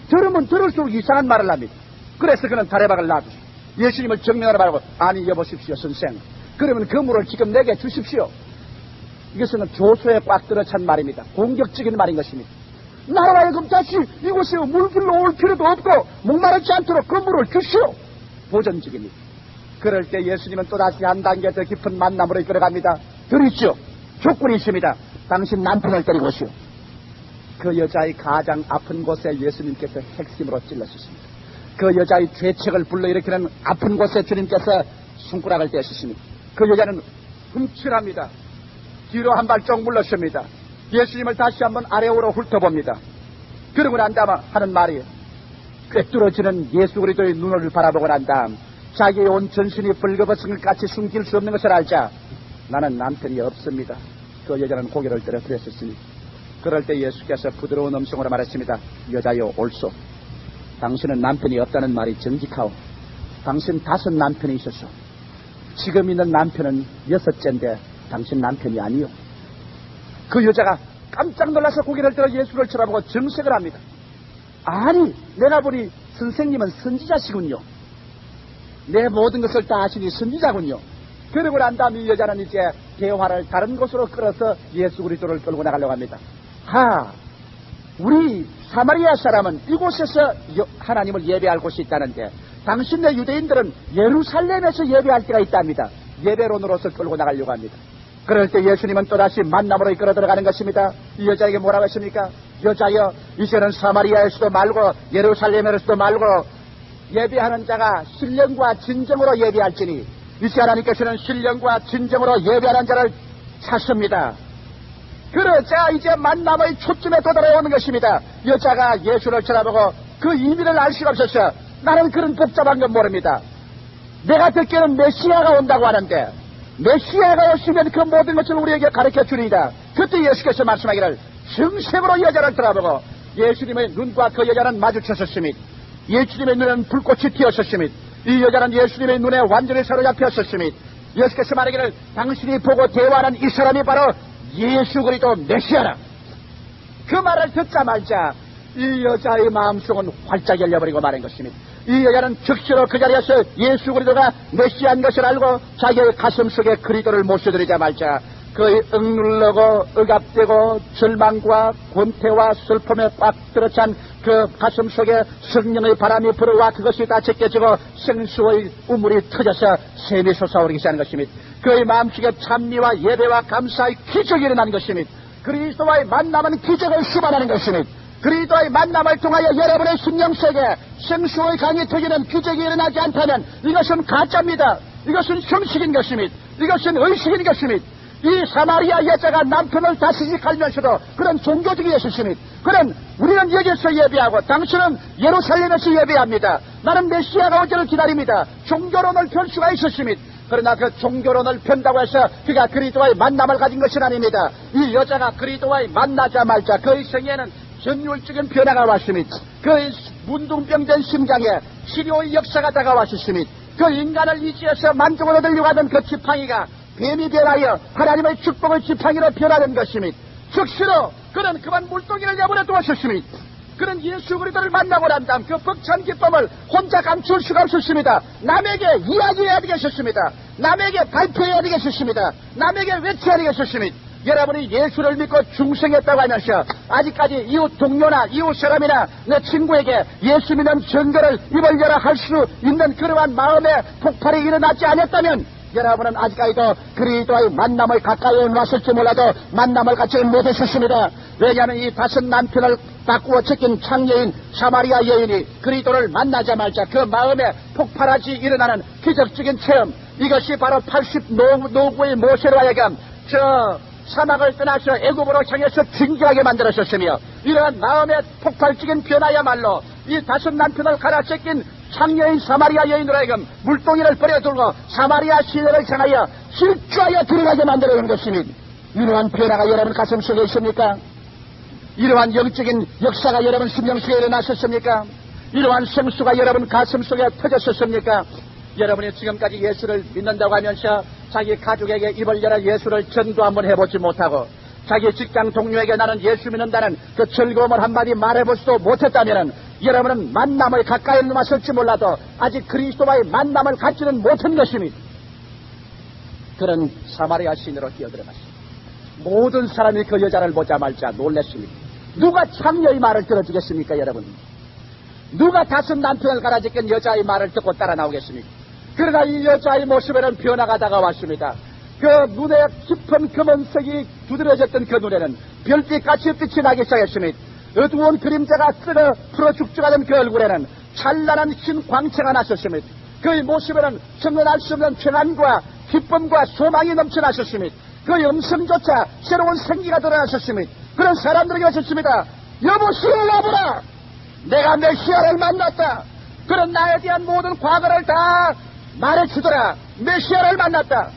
Speaker 1: 들으면 들을수록 이상한 말을 합니다. 그래서 그는 다래박을 놔두시오. 예수님을 정면으로 바라보고, 아니 여보십시오 선생, 그러면 그 물을 지금 내게 주십시오. 이것은 조소에 꽉 들어찬 말입니다. 공격적인 말인 것입니다. 나로 하여금 다시 이곳에 물길로 올 필요도 없고 목마르지 않도록 그 물을 주시오. 보전적입니다. 그럴 때 예수님은 또다시 한 단계 더 깊은 만남으로 이끌어갑니다. 들으시오. 조건이 있습니다. 당신 남편을 데리고 오시오. 그 여자의 가장 아픈 곳에 예수님께서 핵심으로 찔러주십니다. 그 여자의 죄책을 불러일으키는 아픈 곳에 주님께서 손가락을 떼셨습니다. 그 여자는 흠칠합니다. 뒤로 한 발짝 물렀습니다. 예수님을 다시 한번 아래로 훑어봅니다. 그러고 난 다음 하는 말이, 꿰뚫어지는 예수 그리스도의 눈을 바라보고 난 다음 자기의 온 전신이 벌거벗은 것 같이 숨길 수 없는 것을 알자, 나는 남편이 없습니다. 그 여자는 고개를 들어 그랬었습니다. 그럴 때 예수께서 부드러운 음성으로 말했습니다. 여자여, 옳소. 당신은 남편이 없다는 말이 정직하오. 당신 5 남편이 있었소. 지금 있는 남편은 6째인데 당신 남편이 아니요. 그 여자가 깜짝 놀라서 고개를 들어 예수를 쳐다보고 정색을 합니다. 아니, 내가 보니 선생님은 선지자시군요. 내 모든 것을 다 아시니 선지자군요. 그러고 난 다음 이 여자는 이제 대화를 다른 곳으로 끌어서 예수 그리스도를 끌고 나가려고 합니다. 우리 사마리아 사람은 이곳에서 하나님을 예배할 곳이 있다는데 당신네 유대인들은 예루살렘에서 예배할 때가 있답니다. 예배론으로서 끌고 나가려고 합니다. 그럴 때 예수님은 또다시 만남으로 이끌어 들어가는 것입니다. 이 여자에게 뭐라고 했습니까? 여자여, 이제는 사마리아에서도 말고 예루살렘에서도 말고 예배하는 자가 신령과 진정으로 예배할지니 이제 하나님께서는 신령과 진정으로 예배하는 자를 찾습니다. 그러자 이제 만남의 초점에 도달해오는 것입니다. 여자가 예수를 쳐다보고 그 의미를 알 수가 없었어. 나는 그런 복잡한 건 모릅니다. 내가 듣기에는 메시아가 온다고 하는데 메시아가 오시면 그 모든 것을 우리에게 가르쳐 주리이다. 그때 예수께서 말씀하기를 정색으로 여자를 쳐다보고 예수님의 눈과 그 여자는 마주쳤었습니다. 예수님의 눈에는 불꽃이 튀었었습니다. 이 여자는 예수님의 눈에 완전히 사로잡혔었습니다. 예수께서 말하기를 당신이 보고 대화하는 이 사람이 바로 예수 그리스도 메시아라. 그 말을 듣자마자 이 여자의 마음속은 활짝 열려버리고 말한 것입니다. 이 여자는 즉시로 그 자리에서 예수 그리스도가 메시아인 것을 알고 자기의 가슴 속에 그리스도를 모셔드리자마자 그 억눌러고 억압되고 절망과 권태와 슬픔에 꽉 들어찬 그 가슴 속에 성령의 바람이 불어와 그것이 다 제껴지고 생수의 우물이 터져서 샘이 솟아오르기 시작하는 것입니다.
Speaker 2: 그의 마음속에 찬미와 예배와 감사의 기적이 일어난 것입니다. 그리스도와의 만남은 기적을 수반하는 것입니다. 그리스도와의 만남을 통하여 여러분의 심령 속에 생수의 강이 터지는 기적이 일어나지 않다면 이것은 가짜입니다. 이것은 형식인 것입니다. 이것은 의식인 것입니다. 이 사마리아 여자가 남편을 다시지 갈면서도 그런 종교적이었습니다. 그런 우리는 여기서 예배하고 당신은 예루살렘에서 예배합니다. 나는 메시아가 오기를 기다립니다. 종교론을 펼 수가 있었습니다. 그러나 그 종교론을 편다고 해서 그가 그리스도와의 만남을 가진 것은 아닙니다. 이 여자가 그리스도와의 만나자마자 그의 생애에는 전율적인 변화가 왔습니다. 그의 문둥병된 심장에 치료의 역사가 다가왔습니다. 그 인간을 이지해서 만족을 얻으려고 하던 그 지팡이가 뱀이 변하여 하나님의 축복의 지팡이로 변화된 것입니다. 즉시로 그는 그만 물동이를 내버려 두었습니다. 그는 예수 그리스도를 만나고 난 다음 그 벅찬 기쁨을 혼자 감출 수가 없었습니다. 남에게 이야기해야 되겠습니다. 남에게 발표해야 되겠습니다. 남에게 외쳐야 되겠습니다. 여러분이 예수를 믿고 중생했다고 하면서 아직까지 이웃 동료나 이웃 사람이나 내 친구에게 예수 믿는 증거를 입을 열어 할 수 있는 그러한 마음의 폭발이 일어나지 않았다면 여러분은 아직까지도 그리스도와의 만남을 가까이 왔을지 몰라도 만남을 갖지 못했었습니다. 왜냐하면 이 다섯 남편을 바꾸어 제낀 창녀인 사마리아 여인이 그리스도를 만나자마자 그 마음에 폭발하지 일어나는 기적적인 체험, 이것이 바로 80 노구의 모세로 하여금 저 사막을 떠나서 애굽으로 향해서 진지하게 만들었었으며 이러한 마음의 폭발적인 변화야말로 이 다섯 남편을 갈아 찢긴 창녀인 사마리아 여인으로 하여금 물동이를 버려두고 사마리아 시내를 향하여 실주하여 들어가게 만들어낸 것입니다. 이러한 변화가 여러분 가슴 속에 있습니까? 이러한 영적인 역사가 여러분 심령 속에 일어났었습니까? 이러한 생수가 여러분 가슴 속에 터졌었습니까? 여러분이 지금까지 예수를 믿는다고 하면서 자기 가족에게 입을 열어 예수를 전도 한번 해보지 못하고 자기 직장 동료에게 나는 예수 믿는다는 그 즐거움을 한마디 말해보지도 못했다면 여러분은 만남을 가까이 왔을지 몰라도 아직 그리스도와의 만남을 갖지는 못한 것입니다. 그런 사마리아 시내로 뛰어들어갔습니다. 모든 사람이 그 여자를 보자마자 놀랐습니다. 누가 창녀의 말을 들어주겠습니까, 여러분? 누가 다섯 남편을 갈아짓긴 여자의 말을 듣고 따라 나오겠습니까? 그러나 이 여자의 모습에는 변화가 다가왔습니다. 그 눈에 깊은 검은색이 두드러졌던 그 눈에는 별빛같이 빛이 나기 시작했습니다. 어두운 그림자가 끌어 풀어 죽죽하던 그 얼굴에는 찬란한 흰 광채가 났었습니다. 그의 모습에는 정언할 수 없는 평안과 기쁨과 소망이 넘쳐났었습니다. 그의 음성조차 새로운 생기가 드러났었습니다. 그런 사람들에게 왔었습니다. 여보시오, 와보라! 내가 메시아를 만났다. 그런 나에 대한 모든 과거를 다 말해주더라. 메시아를 만났다.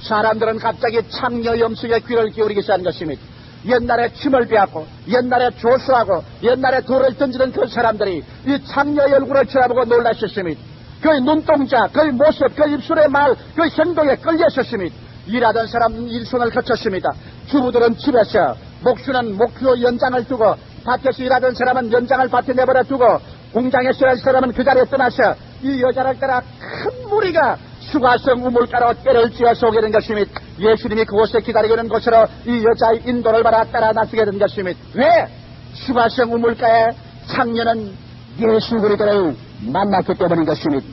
Speaker 2: 사람들은 갑자기 창녀 염숙의 귀를 기울이기 시작한 것입니다. 옛날에 침을 빼앗고 옛날에 조수하고 옛날에 돌을 던지는 그 사람들이 이 창녀의 얼굴을 쳐다보고 놀라셨습니다. 그의 눈동자, 그의 모습, 그 입술의 말, 그 행동에 끌렸었습니다. 일하던 사람은 일손을 거쳤습니다. 주부들은 집에서, 목수는 목표 연장을 두고, 밭에서 일하던 사람은 연장을 밭에 내버려 두고, 공장에서 일할 사람은 그 자리에 떠나서 이 여자를 따라 큰 무리가 수가성 우물가로 때를 쥐어서 오게 된 것입니다. 예수님이 그곳에 기다리고 있는 곳으로 이 여자의 인도를 받아 따라 나서게 된 것입니다. 왜? 수가성 우물가에 창녀는 예수 그리스도를 만났기 때문인 것입니다.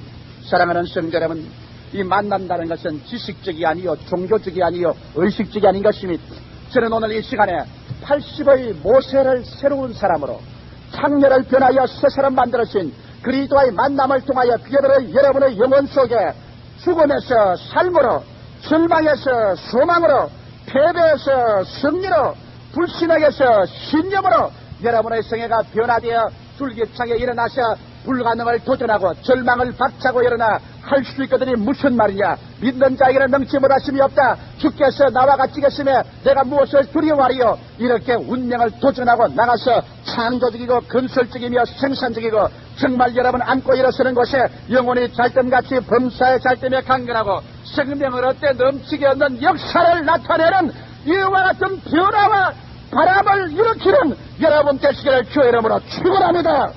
Speaker 2: 사랑하는 성도 여러분, 이 만난다는 것은 지식적이 아니요 종교적이 아니요 의식적이 아닌 것입니다. 저는 오늘 이 시간에 80의 모세를 새로운 사람으로 창녀를 변하여 새 사람 만들어진 그리스도와의 만남을 통하여 여러분의 영혼 속에 죽음에서 삶으로, 절망에서 소망으로, 패배에서 승리로, 불신에게서 신념으로 여러분의 생애가 변화되어 줄기차게 일어나셔 불가능을 도전하고 절망을 박차고 일어나 할 수 있거든이 무슨 말이냐. 믿는 자에게는 능치 못하심이 없다. 주께서 나와 같이 계시며 내가 무엇을 두려워하리요. 이렇게 운명을 도전하고 나가서 창조적이고 건설적이며 생산적이고 정말 여러분 안고 일어서는 곳에 영혼이 잘됨같이 범사에 잘됨에 강건하고 생명을 얻되 넘치게 얻는 역사를 나타내는 이와 같은 변화와 바람을 일으키는 여러분 되시기를 주의 이름으로 축원합니다.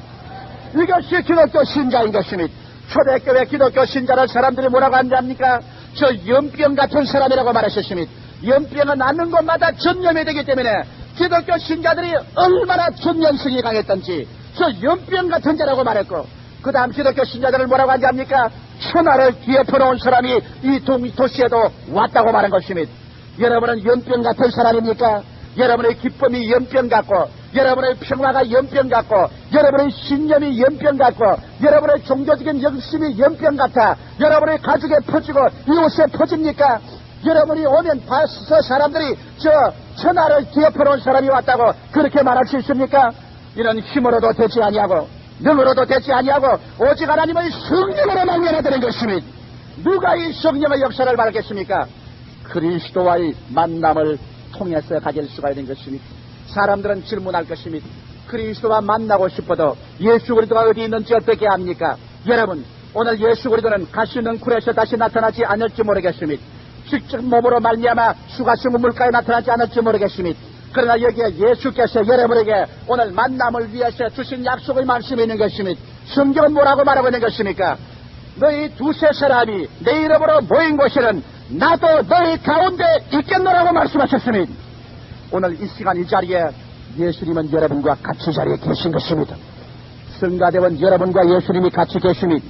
Speaker 2: 이것이 기독교 신자인 것입니다. 초대교회 기독교 신자를 사람들이 뭐라고 하는지합니까? 저 연병 같은 사람이라고 말하셨습니다. 연병은 낫는 곳마다 전염이 되기 때문에 기독교 신자들이 얼마나 전염성이 강했던지 저 연병 같은 자라고 말했고, 그 다음 기독교 신자들을 뭐라고 하는지합니까? 천하를 뒤엎어놓은 사람이 이 도시에도 왔다고 말한 것입니다. 여러분은 연병 같은 사람입니까? 여러분의 기쁨이 연병 같고, 여러분의 평화가 연병 같고, 여러분의 신념이 연병 같고, 여러분의 종교적인 열심이 연병 같아 여러분의 가족에 퍼지고 이웃에 퍼집니까? 여러분이 오면 봐서 사람들이 저 천하를 뒤엎어놓은 사람이 왔다고 그렇게 말할 수 있습니까? 이는 힘으로도 되지 아니하고 능으로도 되지 아니하고 오직 하나님의 성령으로 말미암아 되는 것입니다. 누가 이 성령의 역사를 말하겠습니까? 그리스도와의 만남을 통해서 가질 수가 있는 것입니다. 사람들은 질문할 것입니다. 그리스도와 만나고 싶어도 예수 그리스도가 어디 있는지 어떻게 압니까? 여러분, 오늘 예수 그리스도는 가시능쿨에서 다시 나타나지 않을지 모르겠습니다. 직접 몸으로 말미암아 수가성 우물가에 나타나지 않을지 모르겠습니다. 그러나 여기에 예수께서 여러분에게 오늘 만남을 위해서 주신 약속의 말씀이 있는 것입니다. 성경은 뭐라고 말하고 있는 것입니까? 너희 두세 사람이 내 이름으로 모인 곳에는 나도 너희 가운데 있겠노라고 말씀하셨습니다. 오늘 이 시간 이 자리에 예수님은 여러분과 같이 자리에 계신 것입니다. 성가대원 여러분과 예수님이 같이 계십니다.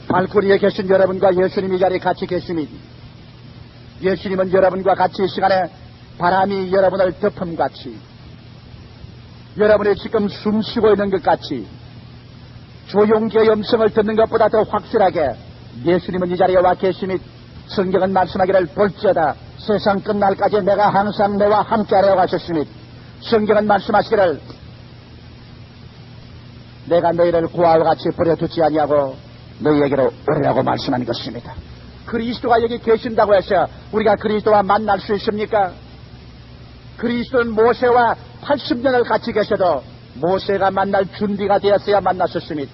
Speaker 2: 발코니에 계신 여러분과 예수님이 이 자리에 같이 계십니다. 예수님은 여러분과 같이 이 시간에 바람이 여러분을 덮음같이, 여러분이 지금 숨쉬고 있는 것 같이, 조용기의 음성을 듣는 것보다 더 확실하게 예수님은 이 자리에 와 계심이 성경은 말씀하기를 볼지어다 세상 끝날까지 내가 항상 너와 함께하려고 하셨으니 성경은 말씀하시기를 내가 너희를 고아와 같이 버려두지 아니하고 너희에게로 오리라고 말씀하는 것입니다. 그리스도가 여기 계신다고 해서 우리가 그리스도와 만날 수 있습니까? 그리스도는 모세와 80년을 같이 계셔도 모세가 만날 준비가 되었어야 만났었습니다.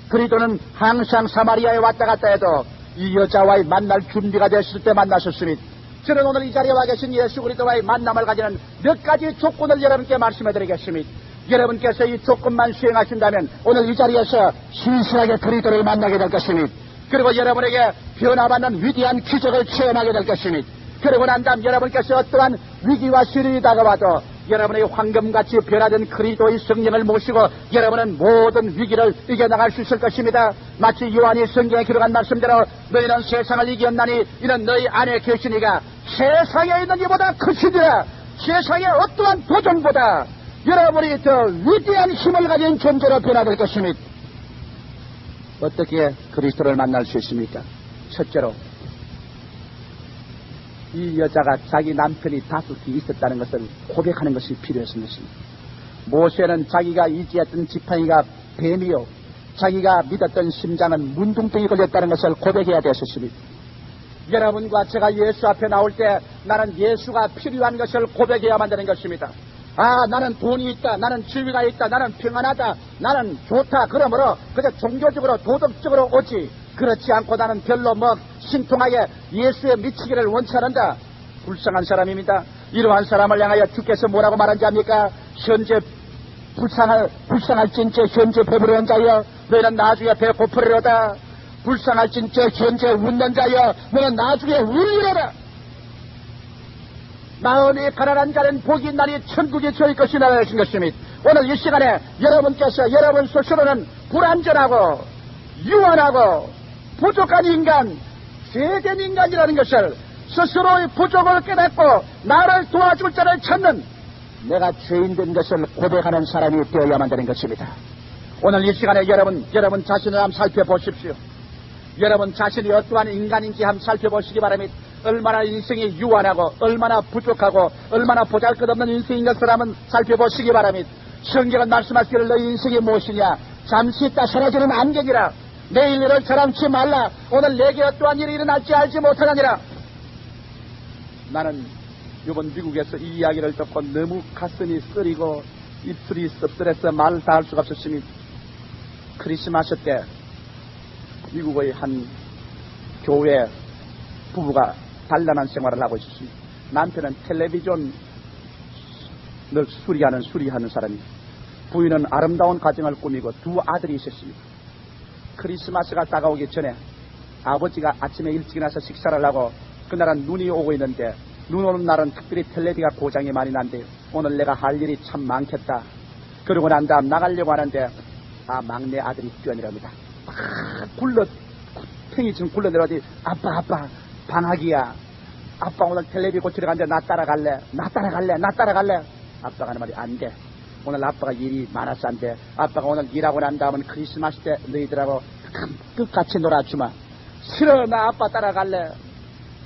Speaker 2: 그리스도는 항상 사마리아에 왔다 갔다 해도 이 여자와의 만날 준비가 됐을 때 만났었습니다. 저는 오늘 이 자리에 와 계신 예수 그리스도와의 만남을 가지는 몇 가지 조건을 여러분께 말씀해 드리겠습니다. 여러분께서 이 조건만 수행하신다면 오늘 이 자리에서 신실하게 그리스도를 만나게 될 것입니다. 그리고 여러분에게 변화받는 위대한 기적을 체험하게 될 것입니다. 그러고 난 다음 여러분께서 어떠한 위기와 시련이 다가와도 여러분의 황금같이 변화된 그리스도의 성령을 모시고 여러분은 모든 위기를 이겨나갈 수 있을 것입니다. 마치 요한이 성경에 기록한 말씀대로 너희는 세상을 이겼나니 이는 너희 안에 계시니가 세상에 있는 이보다 크시니라. 세상의 어떠한 도전보다 여러분이 더 위대한 힘을 가진 존재로 변화될 것입니다. 어떻게 그리스도를 만날 수 있습니까? 첫째로 이 여자가 자기 남편이 다섯이 있었다는 것을 고백하는 것이 필요했습니다. 모세는 자기가 의지했던 지팡이가 뱀이요 자기가 믿었던 심장은 문둥병이 걸렸다는 것을 고백해야 되었습니다. 여러분과 제가 예수 앞에 나올 때 나는 예수가 필요한 것을 고백해야만 되는 것입니다. 나는 돈이 있다, 나는 지위가 있다, 나는 평안하다, 나는 좋다, 그러므로 그저 종교적으로 도덕적으로 오지 그렇지 않고 나는 별로 신통하게 예수에 미치기를 원치 않는다. 불쌍한 사람입니다. 이러한 사람을 향하여 주께서 뭐라고 말한지 압니까? 현재 불쌍할진저 현재 배부른 자여 너희는 나중에 배고프리로다. 불쌍할진저 현재 웃는 자여 너는 나중에 울리로다. 마음이 가난한 자는 복이 있나니 천국이 저희 것이라 하신 것입니다. 오늘 이 시간에 여러분께서 여러분 스스로는 불완전하고 유한하고 부족한 인간, 죄된 인간이라는 것을 스스로의 부족을 깨닫고 나를 도와줄 자를 찾는 내가 죄인된 것을 고백하는 사람이 되어야만 되는 것입니다. 오늘 이 시간에 여러분 자신을 한번 살펴보십시오. 여러분 자신이 어떠한 인간인지 한번 살펴보시기 바랍니다. 얼마나 인생이 유한하고 얼마나 부족하고 얼마나 보잘것없는 인생인 것을 한번 살펴보시기 바랍니다. 성경은 말씀하시기를 너희 인생이 무엇이냐? 잠시 있다 사라지는 안개니라. 내일 일을 저람치 말라. 오늘 내게 어떠한 일이 일어날지 알지 못하느니라. 나는 이번 미국에서 이 이야기를 듣고 너무 가슴이 쓰리고 입술이 씁쓸해서 말을 다 할 수가 없었습니다. 크리스마스 때 미국의 한 교회 부부가 단란한 생활을 하고 있었습니다. 남편은 텔레비전을 수리하는 사람이에요. 부인은 아름다운 가정을 꾸미고 두 아들이 있었습니다. 크리스마스가 다가오기 전에 아버지가 아침에 일찍 나서 식사를 하고 그날은 눈이 오고 있는데 눈 오는 날은 특별히 텔레비가 고장이 많이 난대요. 오늘 내가 할 일이 참 많겠다. 그러고 난 다음 나가려고 하는데 막내 아들이 뛰어내려옵니다.
Speaker 1: 막 팽이처럼 굴러내려가지. 아빠 방학이야. 아빠 오늘 텔레비 고치러 간대. 나 따라갈래. 아빠가 하는 말이 안 돼. 오늘 아빠가 일이 많아서 안 돼. 아빠가 오늘 일하고 난 다음은 크리스마스 때 너희들하고 끝같이 놀아주마. 싫어. 나 아빠 따라갈래.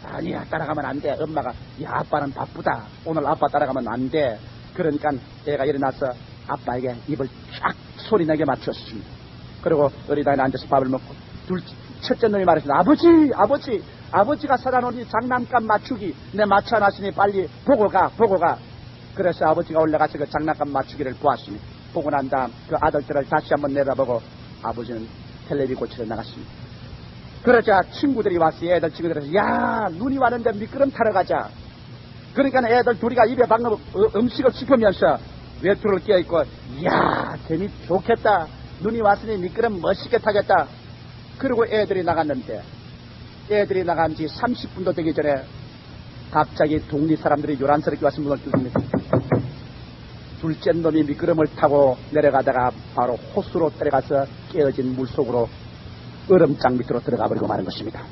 Speaker 1: 아니야, 따라가면 안 돼. 엄마가, 야, 아빠는 바쁘다. 오늘 아빠 따라가면 안 돼. 그러니까 애가 일어나서 아빠에게 입을 쫙 소리나게 맞췄습니다. 그리고 어린아이는 앉아서 밥을 먹고, 첫째 놈이 말했습니다. 아버지가 사다 놓은 이 장난감 맞추기 내 맞춰놨으니 빨리 보고 가. 그래서 아버지가 올라가서 그 장난감 맞추기를 보았습니다. 보고 난 다음 그 아들들을 다시 한번 내다보고 아버지는 텔레비 고치러 나갔습니다. 그러자 친구들이 왔어요. 애들 친구들이 야, 눈이 왔는데 미끄럼 타러 가자. 그러니까 애들 둘이가 입에 방금 음식을 씹으면서 외투를 끼어있고, 야, 재미 좋겠다. 눈이 왔으니 미끄럼 멋있게 타겠다. 그리고 애들이 나갔는데, 애들이 나간 지 30분도 되기 전에 갑자기 독립 사람들이 요란스럽게 와서 문을 뚫습니다. 둘째 놈이 미끄럼을 타고 내려가다가 바로 호수로 때려가서 깨어진 물속으로 얼음장 밑으로 들어가 버리고 마는 것입니다.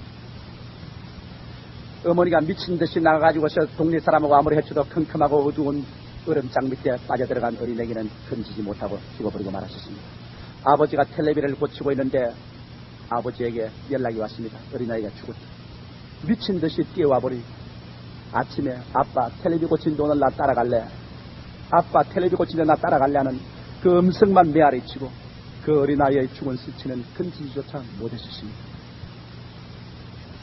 Speaker 1: 어머니가 미친 듯이 나가가지고서 동네 사람하고 아무리 해쳐도 컴컴하고 어두운 얼음장 밑에 빠져들어간 어린애기는 건지지 못하고 죽어버리고 말았습니다. 아버지가 텔레비를 고치고 있는데 아버지에게 연락이 왔습니다. 어린아이가 죽었다. 미친 듯이 뛰어와 버리. 아침에 아빠 텔레비 고치는데 오늘 나 따라갈래. 아빠 텔레비 고치는데 나 따라갈래 하는 그 음성만 메아리치고 그 어린아이의 죽은 수치는 건지조차 못했습니다.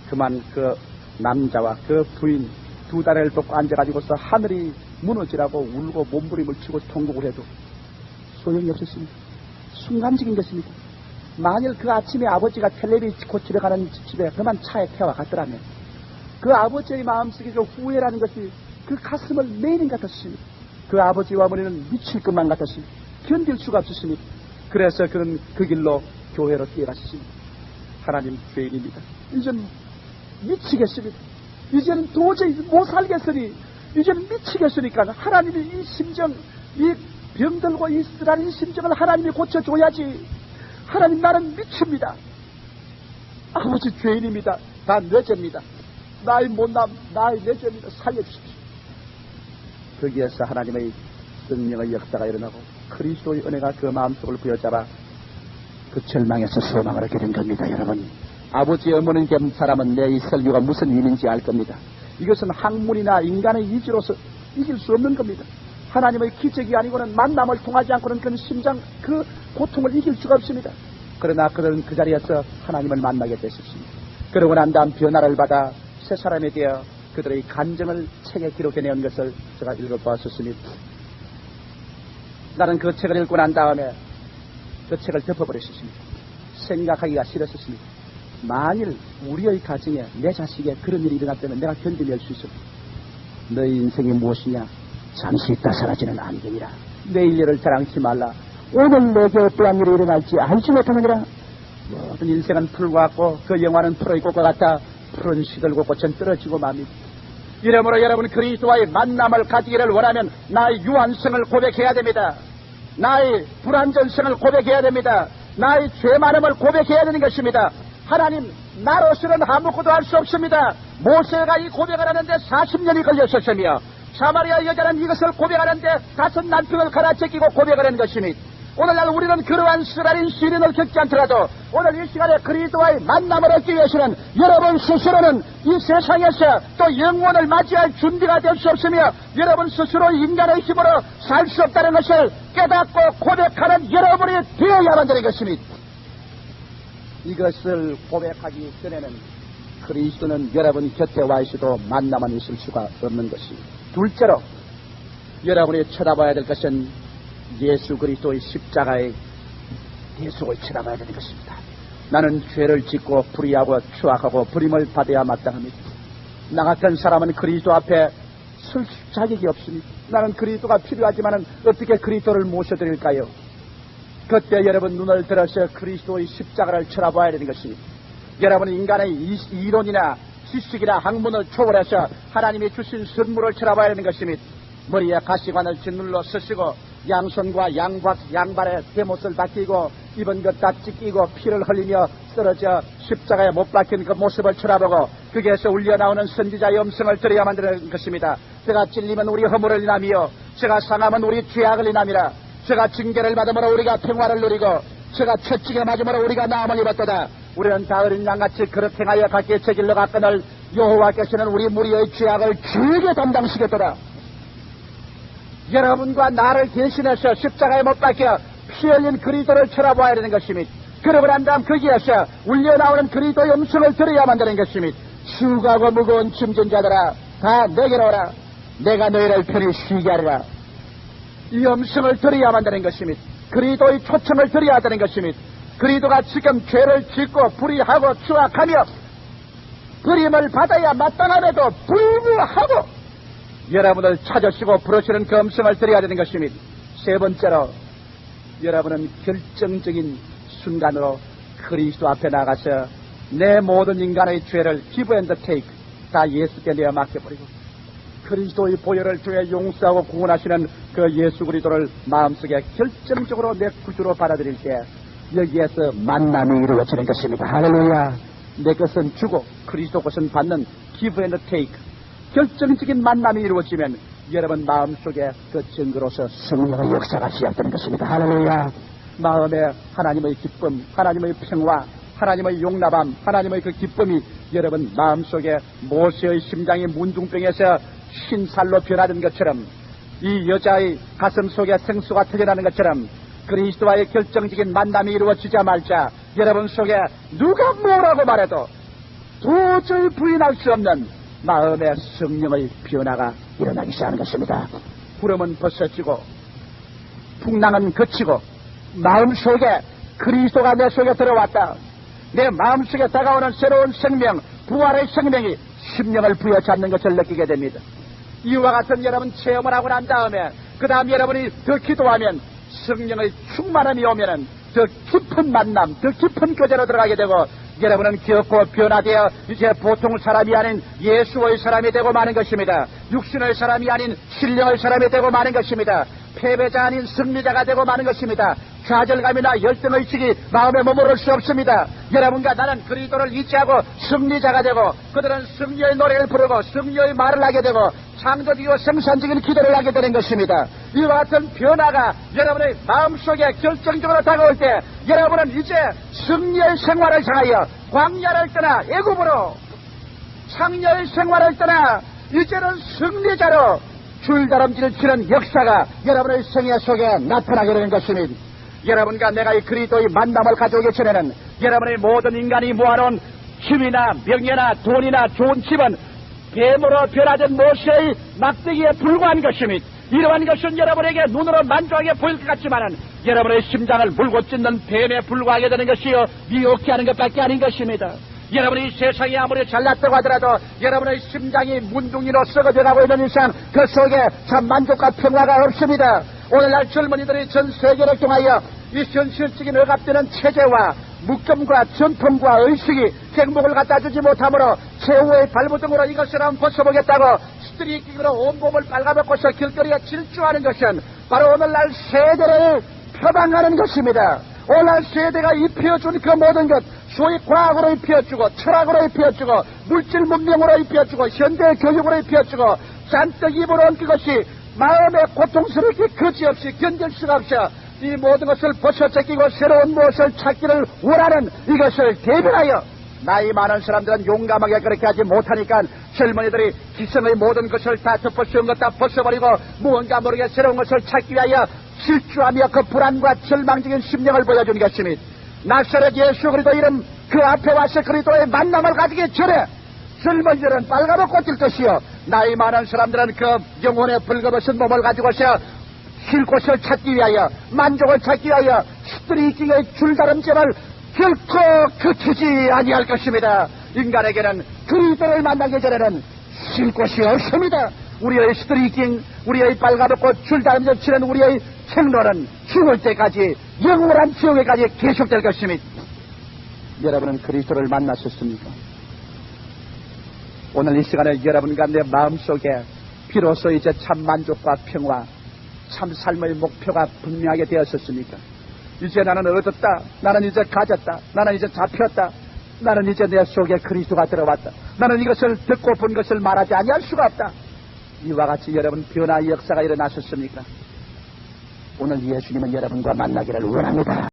Speaker 1: 그만 그 남자와 그 부인 두 다리를 덮고 앉아가지고서 하늘이 무너지라고 울고 몸부림을 치고 통곡을 해도 소용이 없었습니다. 순간적인 것입니다. 만일 그 아침에 아버지가 텔레비 고치러 가는 집에 그만 차에 태워 갔더라면 그 아버지의 마음속에 그 후회라는 것이 그 가슴을 메이는 것 같았습니다. 그 아버지와 어머니는 미칠 것만 같았습니다. 견딜 수가 없었습니다. 그래서 그는 그 길로 교회로 뛰어갔습니다. 하나님 죄인입니다. 이제는 미치겠습니다. 이제는 도저히 못 살겠으니 이제는 미치겠으니까 하나님이 이 심정, 이 병들고 이 쓰라린 이 심정을 하나님이 고쳐줘야지. 하나님 나는 미칩니다. 아버지 죄인입니다. 다 내 죄입니다. 나의 못남, 나의 내 죄입니다. 살려주십시오. 거기에서 하나님의 성령의 역사가 일어나고 그리스도의 은혜가 그 마음속을 부여잡아 그 절망에서 소망을 얻게 된 겁니다. 여러분, 아버지 어머니 된 사람은 내 이 설교가 무슨 의미인지 알 겁니다. 이것은 학문이나 인간의 이지로서 이길 수 없는 겁니다. 하나님의 기적이 아니고는 만남을 통하지 않고는 그 심장, 그 고통을 이길 수가 없습니다. 그러나 그들은 그 자리에서 하나님을 만나게 됐습니다. 그러고 난 다음 변화를 받아 새 사람에 대해 그들의 간정을 책에 기록해내온 것을 제가 읽어보았습니다. 나는 그 책을 읽고 난 다음에 그 책을 덮어버렸습니다. 생각하기가 싫었습니다. 만일 우리의 가정에 내 자식에 그런 일이 일어났다면 내가 견뎌낼 수 있어. 너의 인생이 무엇이냐? 잠시 있다 사라지는 안경이라. 내일 일을 자랑치 말라. 오늘 내게 어떠한 일이 일어날지 알지 못하느니라. 모든 인생은 풀과 같고 그 영화는 풀의 꽃과 같아 푸른 시들고 꽃은 떨어지고 맙니다. 이러므로 여러분 그리스도와의 만남을 가지기를 원하면 나의 유한성을 고백해야 됩니다. 나의 불완전성을 고백해야 됩니다. 나의 죄 많음을 고백해야 되는 것입니다. 하나님, 나로서는 아무것도 할 수 없습니다. 모세가 이 고백을 하는데 40년이 걸렸었으며 사마리아 여자는 이것을 고백하는데 5 남편을 갈아제끼고 고백을 한 것입니다. 오늘날 우리는 그러한 쓰라린 시련을 겪지 않더라도 오늘 이 시간에 그리스도와의 만남을 얻기 위해서는 여러분 스스로는 이 세상에서 또 영원을 맞이할 준비가 될 수 없으며 여러분 스스로 인간의 힘으로 살 수 없다는 것을 깨닫고 고백하는 여러분이 되어야만 되는 것입니다. 이것을 고백하기 전에는 그리스도는 여러분 곁에 와 있어도 만나만 있을 수가 없는 것입니다. 둘째로 여러분이 쳐다봐야 될 것은 예수 그리스도의 십자가의 대속을 쳐다봐야 되는 것입니다. 나는 죄를 짓고 불의하고 추악하고 불임을 받아야 마땅합니다. 나 같은 사람은 그리스도 앞에 설 자격이 없습니다. 나는 그리스도가 필요하지만 어떻게 그리스도를 모셔드릴까요? 그때 여러분 눈을 들어서 그리스도의 십자가를 쳐다봐야 되는 것입니다. 여러분은 인간의 이론이나 지식이나 학문을 초월해서 하나님이 주신 선물을 쳐다봐야 되는 것입니다. 머리에 가시관을 짓눌러 쓰시고 양손과 양발에 대못을 박히고
Speaker 2: 입은 것 다 찢기고 피를 흘리며 쓰러져 십자가에 못 박힌 그 모습을 쳐다보고 거기에서 울려나오는 선지자의 음성을 들어야 만드는 것입니다. 제가 찔리면 우리 허물을 인함이요 제가 상하면 우리 죄악을 인함이라. 제가 징계를 받음으로 우리가 평화를 누리고 제가 채찍에 맞음으로 우리가 나음을 입었도다. 우리는 다 어린 양같이 그릇 행하여 각기의 책일로 갔거늘 여호와께서는 우리 무리의 죄악을 주게 담당시켰도다. 여러분과 나를 대신해서 십자가에 못 박혀 피 흘린 그리스도를 쳐다보아야 되는 것입니다. 그러고 난 다음 거기에서 울려나오는 그리스도의 음성을 들어야만 되는 것입니다. 수고하고 무거운 짐진 자들아 다 내게로 오라. 내가 너희를 편히 쉬게 하리라. 이 음성을 들어야만 되는 것입니다. 그리스도의 초청을 들어야 되는 것입니다. 그리스도가 지금 죄를 짓고 불의하고 추악하며 버림을 받아야 마땅함에도 불구하고 여러분을 찾으시고 부르시는 그 음성을 들어야 되는 것입니다. 세 번째로 여러분은 결정적인 순간으로 그리스도 앞에 나가서 내 모든 인간의 죄를 give and take 다 예수께 내어 맡겨버리고 그리스도의 보혈을 통해 용서하고 구원하시는 그 예수 그리스도를 마음속에 결정적으로 내 구주로 받아들일 때 여기에서 만남이 이루어지는 것입니다. 할렐루야. 내 것은 주고 그리스도 것은 받는 give and take 결정적인 만남이 이루어지면 여러분 마음속에 그 증거로서 성령의 역사가 시작되는 것입니다. 할렐루야. 마음에 하나님의 기쁨, 하나님의 평화, 하나님의 용납함, 하나님의 그 기쁨이 여러분 마음속에 모세의 심장이 문둥병에서 흰살로 변하는 것처럼 이 여자의 가슴 속에 생수가 터져나는 것처럼 그리스도와의 결정적인 만남이 이루어지자 말자 여러분 속에 누가 뭐라고 말해도 도저히 부인할 수 없는 마음의 성령의 변화가 일어나기 시작하는 것입니다. 구름은 벗어지고 풍랑은 그치고 마음속에 그리스도가 내 속에 들어왔다. 내 마음속에 다가오는 새로운 생명, 부활의 생명이 심령을 부여잡는 것을 느끼게 됩니다. 이와 같은 여러분 체험을 하고 난 다음에 그 다음 여러분이 더 기도하면 성령의 충만함이 오면은 더 깊은 만남, 더 깊은 교제로 들어가게 되고 여러분은 기었고 변화되어 이제 보통 사람이 아닌 예수의 사람이 되고 마는 것입니다. 육신의 사람이 아닌 신령의 사람이 되고 마는 것입니다. 패배자 아닌 승리자가 되고 마는 것입니다. 좌절감이나 열등의식이 마음에 머무를 수 없습니다. 여러분과 나는 그리스도를 의지하고 승리자가 되고 그들은 승리의 노래를 부르고 승리의 말을 하게 되고 창조적이고 생산적인 기도를 하게 되는 것입니다. 이와 같은 변화가 여러분의 마음속에 결정적으로 다가올 때 여러분은 이제 승리의 생활을 향하여 광야를 떠나 애굽으로 창녀의 생활을 떠나 이제는 승리자로 줄다름질을 치는 역사가 여러분의 생애 속에 나타나게 되는 것입니다. 여러분과 내가 이 그리스도의 만남을 가져오기 전에는 여러분의 모든 인간이 모아놓은 힘이나 명예나 돈이나 좋은 집은 뱀으로 변화된 모세의 막대기에 불과한 것입니다. 이러한 것은 여러분에게 눈으로 만족하게 보일 것 같지만은 여러분의 심장을 물고 찢는 뱀에 불과하게 되는 것이요 미혹해 하는 것밖에 아닌 것입니다. 여러분이 세상이 아무리 잘났다고 하더라도 여러분의 심장이 문둥이로 썩어져가고 있는 이상 그 속에 참 만족과 평화가 없습니다. 오늘날 젊은이들이 전 세계를 통하여 이 현실적인 억압되는 체제와 묶음과 전통과 의식이 행복을 갖다 주지 못하므로 최후의 발부등으로 이것을 한번 벗어보겠다고 스트리킹으로 온몸을 빨가벗고서 길거리에 질주하는 것은 바로 오늘날 세대를 표방하는 것입니다. 오늘날 세대가 입혀준 그 모든 것 소위 과학으로 입혀주고 철학으로 입혀주고 물질 문명으로 입혀주고 현대 교육으로 입혀주고 잔뜩 입어놓은 그것이 마음에 고통스럽게 그지없이 견딜 수가 없어 이 모든 것을 벗어제끼고 새로운 무엇을 찾기를 원하는 이것을 대변하여 나이 많은 사람들은 용감하게 그렇게 하지 못하니까 젊은이들이 기성의 모든 것을 다 덮어씌운 것 다 벗어버리고 무언가 모르게 새로운 것을 찾기 위하여 실주하며 그 불안과 절망적인 심령을 보여주는 것입니다. 나사렛 예수 그리스도 이름 그 앞에 와서 그리스도의 만남을 가지기 전에 젊은이들은 빨가벗고 뛸 것이요 나이 많은 사람들은 그 영혼의 불거벗은 몸을 가지고서 쉴 곳을 찾기 위하여 만족을 찾기 위하여 스트리킹의 줄다름질을 결코 그치지 아니할 것입니다. 인간에게는 그리스도를 만나기 전에는 쉴 곳이 없습니다. 우리의 스트리킹, 우리의 빨가벗고 줄다름질 치는 우리의 생로는 죽을 때까지 영원한 지옥에까지 계속될 것입니다. 여러분은 그리스도를 만나셨습니까? 오늘 이 시간에 여러분과 내 마음속에 비로소 이제 참 만족과 평화, 참 삶의 목표가 분명하게 되었었습니까? 이제 나는 얻었다. 나는 이제 가졌다. 나는 이제 잡혔다. 나는 이제 내 속에 그리스도가 들어왔다. 나는 이것을 듣고 본 것을 말하지 아니할 수가 없다. 이와 같이 여러분 변화의 역사가 일어나셨습니까? 오늘 예수님은 여러분과 만나기를 원합니다.